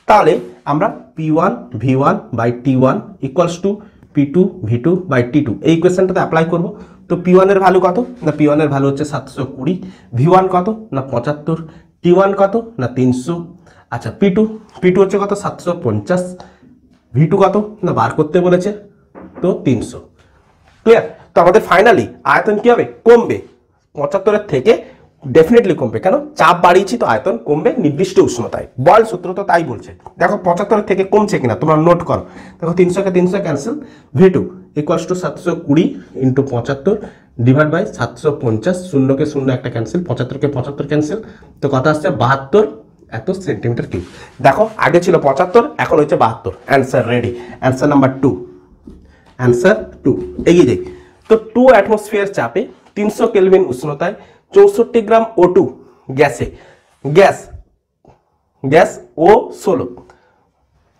তাহলে আমরা P1 V1 by T1 = P2 V2 by T2 এই ইকুয়েশনটাতে অ্যাপ্লাই করব। তো P1 এর ভ্যালু কত না P1 এর ভ্যালু হচ্ছে 720, V1 কত না 75, T1 কত না 300। আচ্ছা P2 হচ্ছে কত? 750, V2 কত না বার করতে বলেছে, তো 300। ক্লিয়ার? তো আমাদের ফাইনালি আয়তন কি হবে? কমবে, 75 থেকে ডেফিনেটলি কমবে। কেন? চাপ বাড়িয়েছি তো আয়তন কমবে নির্দিষ্ট উষ্ণতায়, বয়েল সূত্র তো তাই বলছে। দেখো 75 থেকে কমছে কিনা তোমরা নোট করো। দেখো 300 কে 300 ক্যান্সেল, V2 = 720 × 75 ডিভাইড বাই 750, 0 কে 0 একটা ক্যান্সেল, 75 কে 75 ক্যান্সেল, তো কত আসছে? 72 এত সেন্টিমিটার কিউব। দেখো আগে ছিল 75, এখন হচ্ছে 72। Answer ready, answer number 2। Answer 2 এগিয়ে যাই। তো 2 অ্যাটমসফিয়ার চাপে 300 কেলভিন উষ্ণতায় 64 গ্রাম O2 গ্যাস O16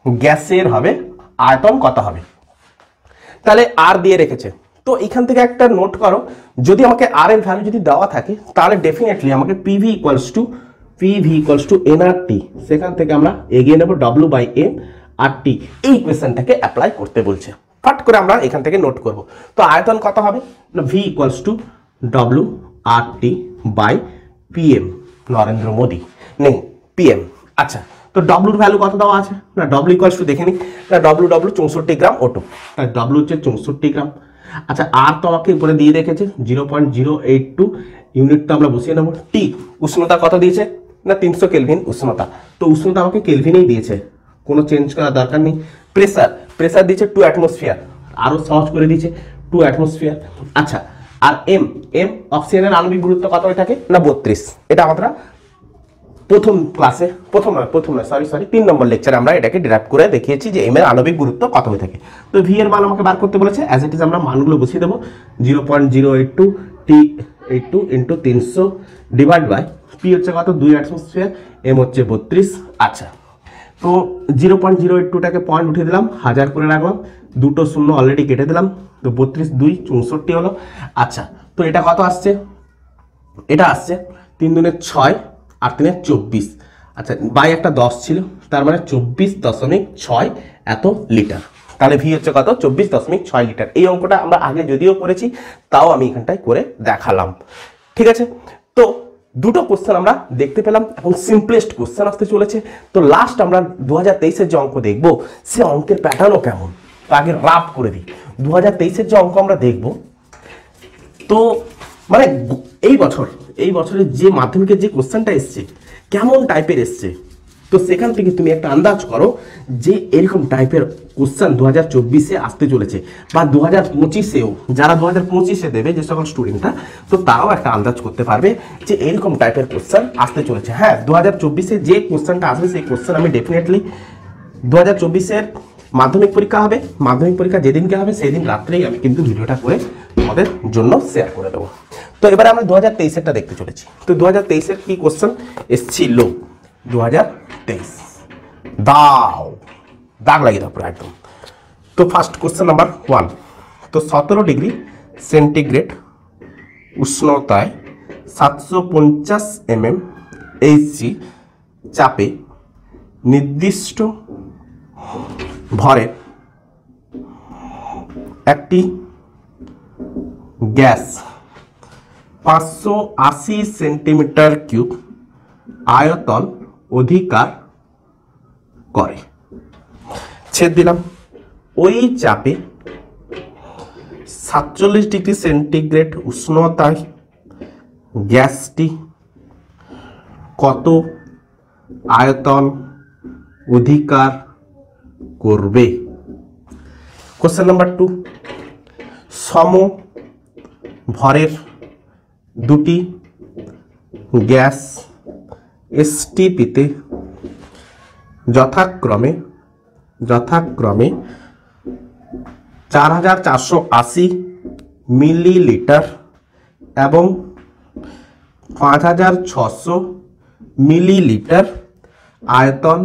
গ্যাসের হবে আয়তন কত হবে? তাহলে আর দিয়ে রেখেছে, তো এখান থেকে একটা নোট করো, যদি আমাকে আর এর ভ্যালু যদি দেওয়া থাকে তাহলে ডেফিনেটলি আমাকে PV = nRT, সেখান থেকে আমরা এগিয়ে নেব W/m/RT, এই ইকুয়েশনটাকে অ্যাপ্লাই করতে বলছে। ফট করে আমরা এখান থেকে নোট করব। তো আয়তন কত হবে না V = WRT/PM, নরেন্দ্র মোদী নেই PM। আচ্ছা, তো W এর ভ্যালু কত দেওয়া আছে না W = দেখে নিই না W 64 গ্রাম O2, তাই W হচ্ছে 64 গ্রাম। আচ্ছা, আর তো আমাকে উপরে দিয়ে রেখেছে 0.082, ইউনিট তো আমরা বসিয়ে নেব। T উষ্ণতা কত দিয়েছে না 300 কেলভিন উষ্ণতা, তো উষ্ণতা আমাকে কেলভিনেই দিয়েছে, কোনো চেঞ্জ করার দরকার নেই। প্রেসার দিয়েছে 2 অ্যাটমসফিয়ার, আরো সহজ করে দিয়েছে 2 অ্যাটমসফিয়ার। আচ্ছা, আর এম অক্সিজেনের আণবিক গুরুত্ব কত হয়ে থাকে না 32। এটা আমরা প্রথম ক্লাসে, সরি 3 নম্বর লেকচারে আমরা এটাকে ডিরাইভ করে দেখিয়েছি যে এম এর আণবিক গুরুত্ব কত হয়ে থাকে। তো ভি এর মান আমাকে বার করতে বলেছে, অ্যাজ ইট ইজ আমরা মানগুলো বসিয়ে দেবো। 0.082 T82 × 300 ডিভাইড বাই পি হচ্ছে কত 2 অ্যাটমসফিয়ার, এম হচ্ছে 32। আচ্ছা, তো 0.082টাকে পয়েন্ট উঠিয়ে দিলাম, 1000 করে রাখলাম, দুটো শূন্য অলরেডি কেটে দিলাম, তো 32 2 64 হলো। আচ্ছা, তো এটা কত আসছে? এটা আসছে 3 দুনে 6 আর 3 24। আচ্ছা, বাই একটা 10 ছিল, তার মানে 24.6 এত লিটার। তাহলে ভি হচ্ছে কত? 24.6 লিটার। এই অঙ্কটা আমরা আগে যদিও করেছি, তাও আমি এখানটায় করে দেখালাম। ঠিক আছে, তো দুটো কোশ্চেন আমরা দেখতে পেলাম এবং সিম্পলেস্ট কোশ্চেন আসতে চলেছে। তো লাস্ট আমরা 2023-এর যে অঙ্ক দেখব, সে অঙ্কের প্যাটার্নও কেমন, আগে রাফ করে দিই। 2023-এর যে অঙ্ক আমরা দেখব, তো মানে এই বছরের যে মাধ্যমিকের যে কোশ্চেনটা এসছে কেমন টাইপের এসছে তো সেখান থেকে তুমি একটা আন্দাজ করো যে এরকম টাইপের কোশ্চেন 2024-এ আসতে চলেছে বা 2025-এও, যারা 2025-এ দেবে যে সকল স্টুডেন্টরা, তো তারাও একটা আন্দাজ করতে পারবে যে এরকম টাইপের কোশ্চেন আসতে চলেছে। হ্যাঁ, 2024-এ যে কোশ্চেনটা আসবে সেই কোশ্চেন আমি ডেফিনেটলি 2024-এর মাধ্যমিক পরীক্ষা হবে, মাধ্যমিক পরীক্ষা যেদিনকে হবে সেই দিন রাত্রেই আমি কিন্তু ভিডিওটা করে তোমাদের জন্য শেয়ার করে দেবো। তো এবারে আমরা 2023-এরটা দেখতে চলেছি। তো 2023-এর কি কোশ্চেন এসেছিল? 2023 দাগ লাগিয়ে দাও পুরো একদম। তো ফার্স্ট কোশ্চেন নাম্বার 1, তো 17 ডিগ্রি সেন্টিগ্রেড উষ্ণতায় 750 mm Hg চাপে নির্দিষ্ট ভরের একটি গ্যাস 580 সেন্টিমিটার কিউব আয়তন অধিকার করে। ছেদ দিলাম। ওই চাপে 47 ডিগ্রি সেন্টিগ্রেড উষ্ণতায় গ্যাসটি কত আয়তন অধিকার করবে? কোশ্চেন নাম্বার 2, সম ভরের দুটি গ্যাস এসটিপিতে যথাক্রমে 4480 মিলিলিটার এবং 5600 মিলিলিটার আয়তন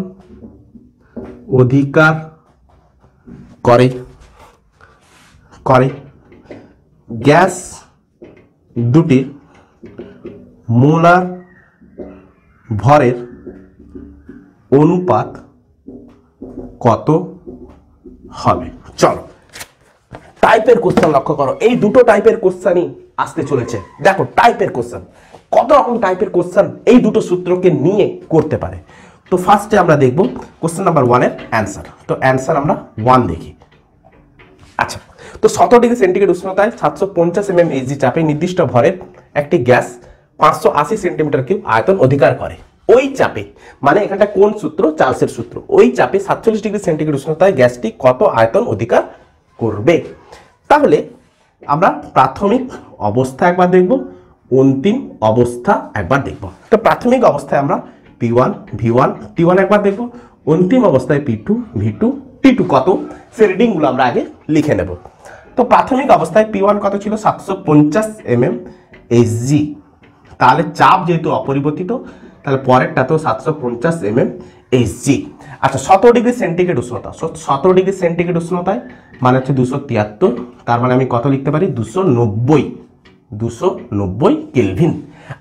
অধিকার করে। গ্যাস দুটির মোলার ভরের অনুপাত কত হবে? চলো টাইপের কোশ্চেন লক্ষ্য করো, এই দুটো টাইপের কোশ্চেনই আসতে চলেছে। দেখো টাইপের কোশ্চেন, কত রকম টাইপের কোশ্চেন এই দুটো সূত্রকে নিয়ে করতে পারে। তো ফার্স্টে আমরা দেখব কোশ্চেন নাম্বার 1 এর অ্যান্সার। তো অ্যান্সার আমরা 1 দেখি। আচ্ছা, তো 17 ডিগ্রি সেন্টিগ্রেড উষ্ণতায় 750 mm Hg চাপে নির্দিষ্ট ভরের একটি গ্যাস 580 সেন্টিমিটার কিউব আয়তন অধিকার করে। ওই চাপে মানে এখানটা কোন সূত্র? চার্লসের সূত্র। ওই চাপে 47 ডিগ্রি সেন্টিগ্রেড উষ্ণতায় গ্যাসটি কত আয়তন অধিকার করবে? তাহলে আমরা প্রাথমিক অবস্থা একবার দেখব, অন্তিম অবস্থা একবার দেখব। তো প্রাথমিক অবস্থায় আমরা P1 V1 T1 একবার দেখব, অন্তিম অবস্থায় P2 V2 T2 কত, সে রিডিংগুলো আমরা আগে লিখে নেব। তো প্রাথমিক অবস্থায় P1 কত ছিল? 750 mm Hg। তাহলে চাপ যেহেতু অপরিবর্তিত, তাহলে পরেরটা তো 750 mm Hg। আচ্ছা, 17 ডিগ্রি সেন্টিগ্রেড উষ্ণতা, 17 ডিগ্রি সেন্টিগ্রেড উষ্ণতায় মানে হচ্ছে 273, তার মানে আমি কত লিখতে পারি? 290 কেলভিন।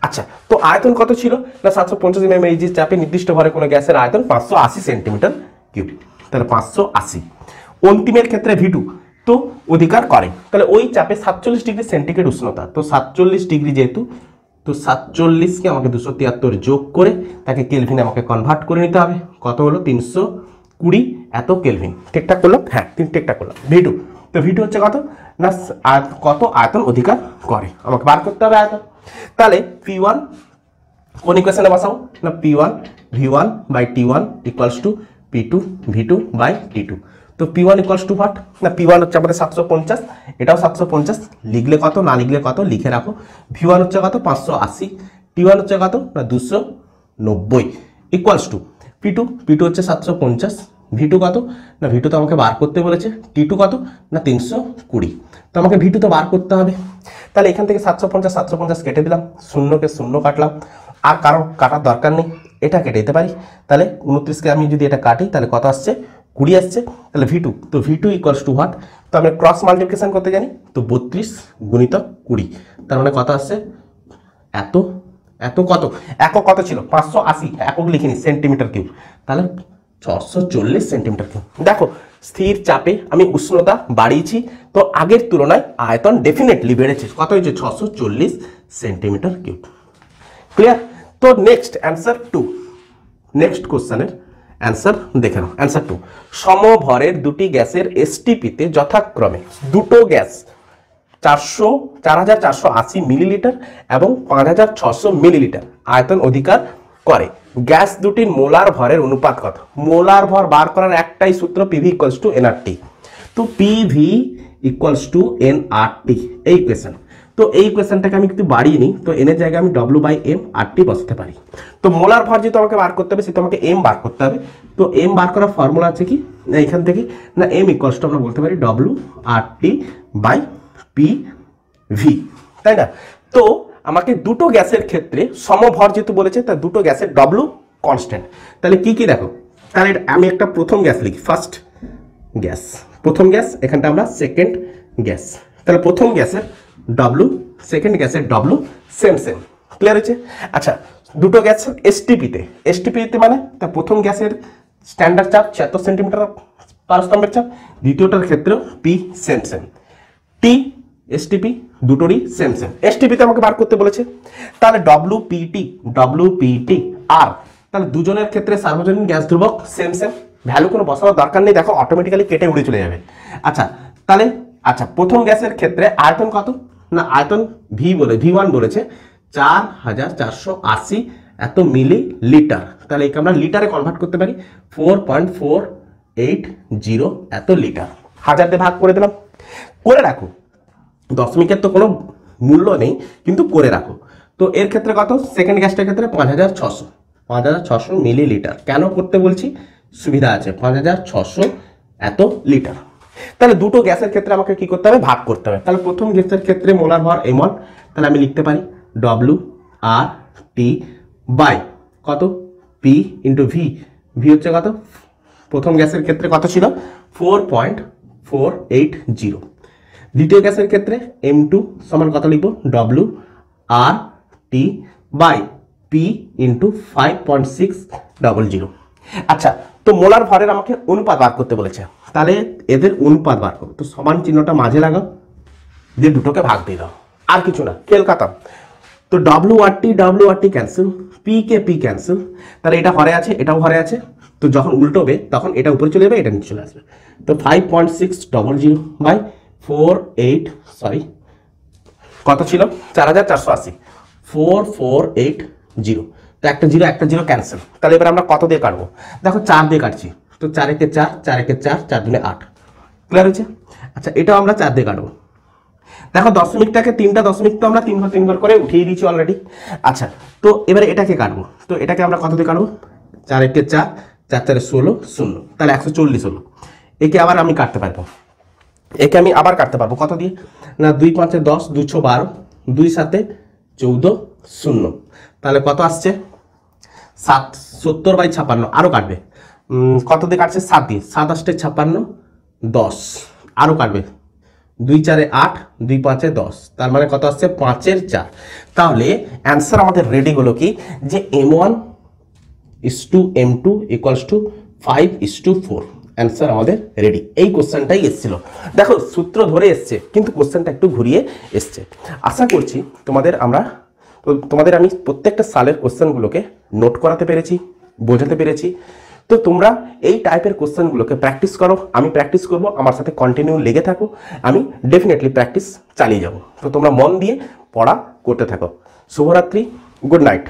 আচ্ছা, তো আয়তন কত ছিল না? 750 mm Hg চাপে নির্দিষ্ট ভরে কোনো গ্যাসের আয়তন 580 সেন্টিমিটার কিউব, তাহলে 580। অন্তিমের ক্ষেত্রে V2 তো অধিকার করে, তাহলে ওই চাপে 47 ডিগ্রি সেন্টিগ্রেড উষ্ণতা, তো 47 ডিগ্রি যেহেতু, তো 47কে আমাকে 273 যোগ করে তাকে কেলভিনে আমাকে কনভার্ট করে নিতে হবে। কত হলো? 320 এত কেলভিন। ঠিকঠাক করলাম? হ্যাঁ, ঠিকঠাক করলাম। V2, তো V2 হচ্ছে কত না কত আয়তন অধিকার করে, আমাকে বার করতে হবে আয়তন। তাহলে P1 কোন ইকুয়েশনে বসাবো না? P1 V1 by T1 equals to P2 V2 by T2। তো P1 ইকুয়ালস টু হোয়াট না? P1 হচ্ছে আমাদের 750, এটাও 750, লিখলে কত না লিখলে কত লিখে রাখো। V1 হচ্ছে কত? 580, T1 হচ্ছে কত না 290 ইকুয়ালস টু P2 হচ্ছে 750, V2 কত না V2 তো আমাকে বার করতে বলেছে, T2 কত না 320, তো আমাকে V2 তো বার করতে হবে। তাহলে এখান থেকে 750 কেটে দিলাম, শূন্যকে শূন্য কাটলাম, আর কারো কাটার দরকার নেই, এটা কেটে দিতে পারি। তাহলে 29কে আমি যদি এটা কাটি তাহলে কত আসছে? 20 আসছে। তাহলে V2, তো V2 ইকুয়ালস টু হোয়াট? তো আমরা ক্রস মাল্টিপ্লিকেশন করতে জানি, তো 32 গুণিতক 20, তার মানে কত আসছে? এত কত একক কত ছিল? 580, একক লিখিনি, সেন্টিমিটার কিউব, তাহলে 640 সেন্টিমিটার কিউব। দেখো স্থির চাপে আমি উষ্ণতা বাড়িয়েছি, তো আগের তুলনায় আয়তন ডেফিনেটলি বেড়েছে। কত হয়েছে? 640 সেন্টিমিটার কিউব। ক্লিয়ার? তো নেক্সট অ্যান্সার 2, নেক্সট কোশ্চেনের অ্যান্সার দেখে নাও। অ্যান্সার 2, সমভরের দুটি গ্যাসের এসটিপিতে যথাক্রমে দুটো গ্যাস 4480 মিলিলিটার এবং 5600 মিলিলিটার আয়তন অধিকার করে। গ্যাস দুটির মোলার ভরের অনুপাত কত? মোলার ভর বার করার একটাই সূত্র, পিভি ইকুয়ালস টু এনআরটি। তো পিভি ইকুয়ালস টু এনআরটি এই ইকুয়েশন। তো এই ইকুয়েশনটাকে আমি কিন্তু বাড়িয়ে নিই, তো এনের জায়গায় আমি ডব্লিউ বাই এম আরটি বসাতে পারি। তো মোলার ভর যেহেতু আমাকে বার করতে হবে, সেহেতু আমাকে এম বার করতে হবে। তো এম বার করার ফর্মুলা আছে কি না এখান থেকে, না এম ইকুয়ালস টু আমরা বলতে পারি W RT by P V, তাই না? তো আমাকে দুটো গ্যাসের ক্ষেত্রে সমভর যেহেতু বলেছে, তার দুটো গ্যাসের ডব্লিউ কনস্ট্যান্ট। তাহলে কি কি দেখো, তাহলে আমি একটা প্রথম গ্যাস লিখি, ফার্স্ট গ্যাস, প্রথম গ্যাস, এখানটা আমরা সেকেন্ড গ্যাস। তাহলে প্রথম গ্যাসের ডব্লিউ, সেকেন্ড গ্যাসের ডব্লিউ সেম সেম, ক্লিয়ার হয়েছে? আচ্ছা, দুটো গ্যাস এসটিপিতে, এসটিপিতে মানে তার প্রথম গ্যাসের স্ট্যান্ডার্ড চাপ 76 সেন্টিমিটার পার স্তম্ভের চাপ, দ্বিতীয়টার ক্ষেত্রেও পি সেম সেম, টি এসটিপি দুটোরই সেম সেম। এসটিপিতে আমাকে বার করতে বলেছে, তাহলে ডব্লিউপিটি আর, তাহলে দুজনের ক্ষেত্রে সার্বজনীন গ্যাস ধ্রুবক সেম সেম, ভ্যালু কোনো বসানোর দরকার নেই, দেখো অটোমেটিক্যালি কেটে উড়ে চলে যাবে। আচ্ছা তাহলে আচ্ছা, প্রথম গ্যাসের ক্ষেত্রে আয়তন কত, না আয়তন ভি বলে ভি1 বলেছে 4480 এত মিলি লিটার। তাহলে একে আমরা লিটারে কনভার্ট করতে পারি, 4.480 এত লিটার। হাজার দিয়ে ভাগ করে দিলাম, করে রাখো, দশমিকের তো কোনো মূল্য নেই কিন্তু করে রাখো। তো এর ক্ষেত্রে কত, সেকেন্ড গ্যাসটার ক্ষেত্রে 5600 মিলি লিটার। কেন করতে বলছি, সুবিধা আছে, 5600 এত লিটার। তাহলে দুটো গ্যাসের ক্ষেত্রে আমাকে কি করতে হবে, ভাগ করতে হবে। তাহলে প্রথম গ্যাসের ক্ষেত্রে মোলার ভর m1, তাহলে আমি লিখতে পারি ডব্লিউ আর টি বাই কত, পি ইন্টু ভি, ভি হচ্ছে কত, প্রথম গ্যাসের ক্ষেত্রে কত ছিল 4.480। দ্বিতীয় গ্যাসের ক্ষেত্রে m2 সমান কত লিখবো, W R T by P into 5.600। আচ্ছা, তো মোলার ভরের আমাকে অনুপাত বার করতে বলেছে, তাহলে এদের অনুপাত বার করো। তো সমান চিহ্নটা মাঝে লাগাও, দিয়ে দুটোকে ভাগ দিয়ে দাও, আর কিছু না, খেল খাতাম। তো W R T cancel, P K P cancel, তাহলে এটা হরে আছে এটাও হরে আছে, তো যখন উল্টোবে তখন এটা উপরে চলে যাবে, এটা নিচে চলে আসবে। তো 5.600 বাই 48 কত ছিল 4480, 4480। তো একটা জিরো ক্যান্সেল। তাহলে এবার আমরা কত দিয়ে কাটবো, দেখো 4 দিয়ে কাটছি, তো 4 একে 4, 4 একে 4, 4 দুনে 8, ক্লিয়ার হয়েছে? আচ্ছা, এটাও আমরা 4 দিয়ে কাটবো। দেখো দশমিকটাকে, তিনটা দশমিক তো আমরা 3 ঘর 3 ঘর করে উঠিয়ে দিয়েছি অলরেডি। আচ্ছা, তো এবারে এটাকে কাটবো, তো এটাকে আমরা কত দিয়ে কাটবো, 4 একে 4, 4 4 16, 0, তাহলে 140 হলো। একে আবার আমি কাটতে পারবো, একে আমি আবার কাটতে পারবো কত দিয়ে, না 2 5 10, 2 6 12, 2 7 14, 0, তাহলে কত আসছে 70 বাই 56। আরও কাটবে, কত দিয়ে কাটছে 7 দিয়ে, 7 8 56, 10, আরও কাটবে, 2 4 8, 2 5 10, তার মানে কত আসছে 5 এর 4। তাহলে অ্যান্সার আমাদের রেডি হলো কি, যে m1 = m2 = 5:4। অ্যান্সার আমাদের রেডি। এই কোশ্চেনটাই এসেছিল, দেখো সূত্র ধরে এসছে কিন্তু কোশ্চেনটা একটু ঘুরিয়ে এসছে। আশা করছি তোমাদের আমি প্রত্যেকটা সালের কোশ্চেনগুলোকে নোট করাতে পেরেছি, বোঝাতে পেরেছি। তো তোমরা এই টাইপের কোশ্চেনগুলোকে প্র্যাকটিস করো, আমি প্র্যাকটিস করব, আমার সাথে কন্টিনিউ লেগে থাকো, আমি ডেফিনেটলি প্র্যাকটিস চালিয়ে যাব। তো তোমরা মন দিয়ে পড়া করতে থাকো। শুভরাত্রি, গুড নাইট।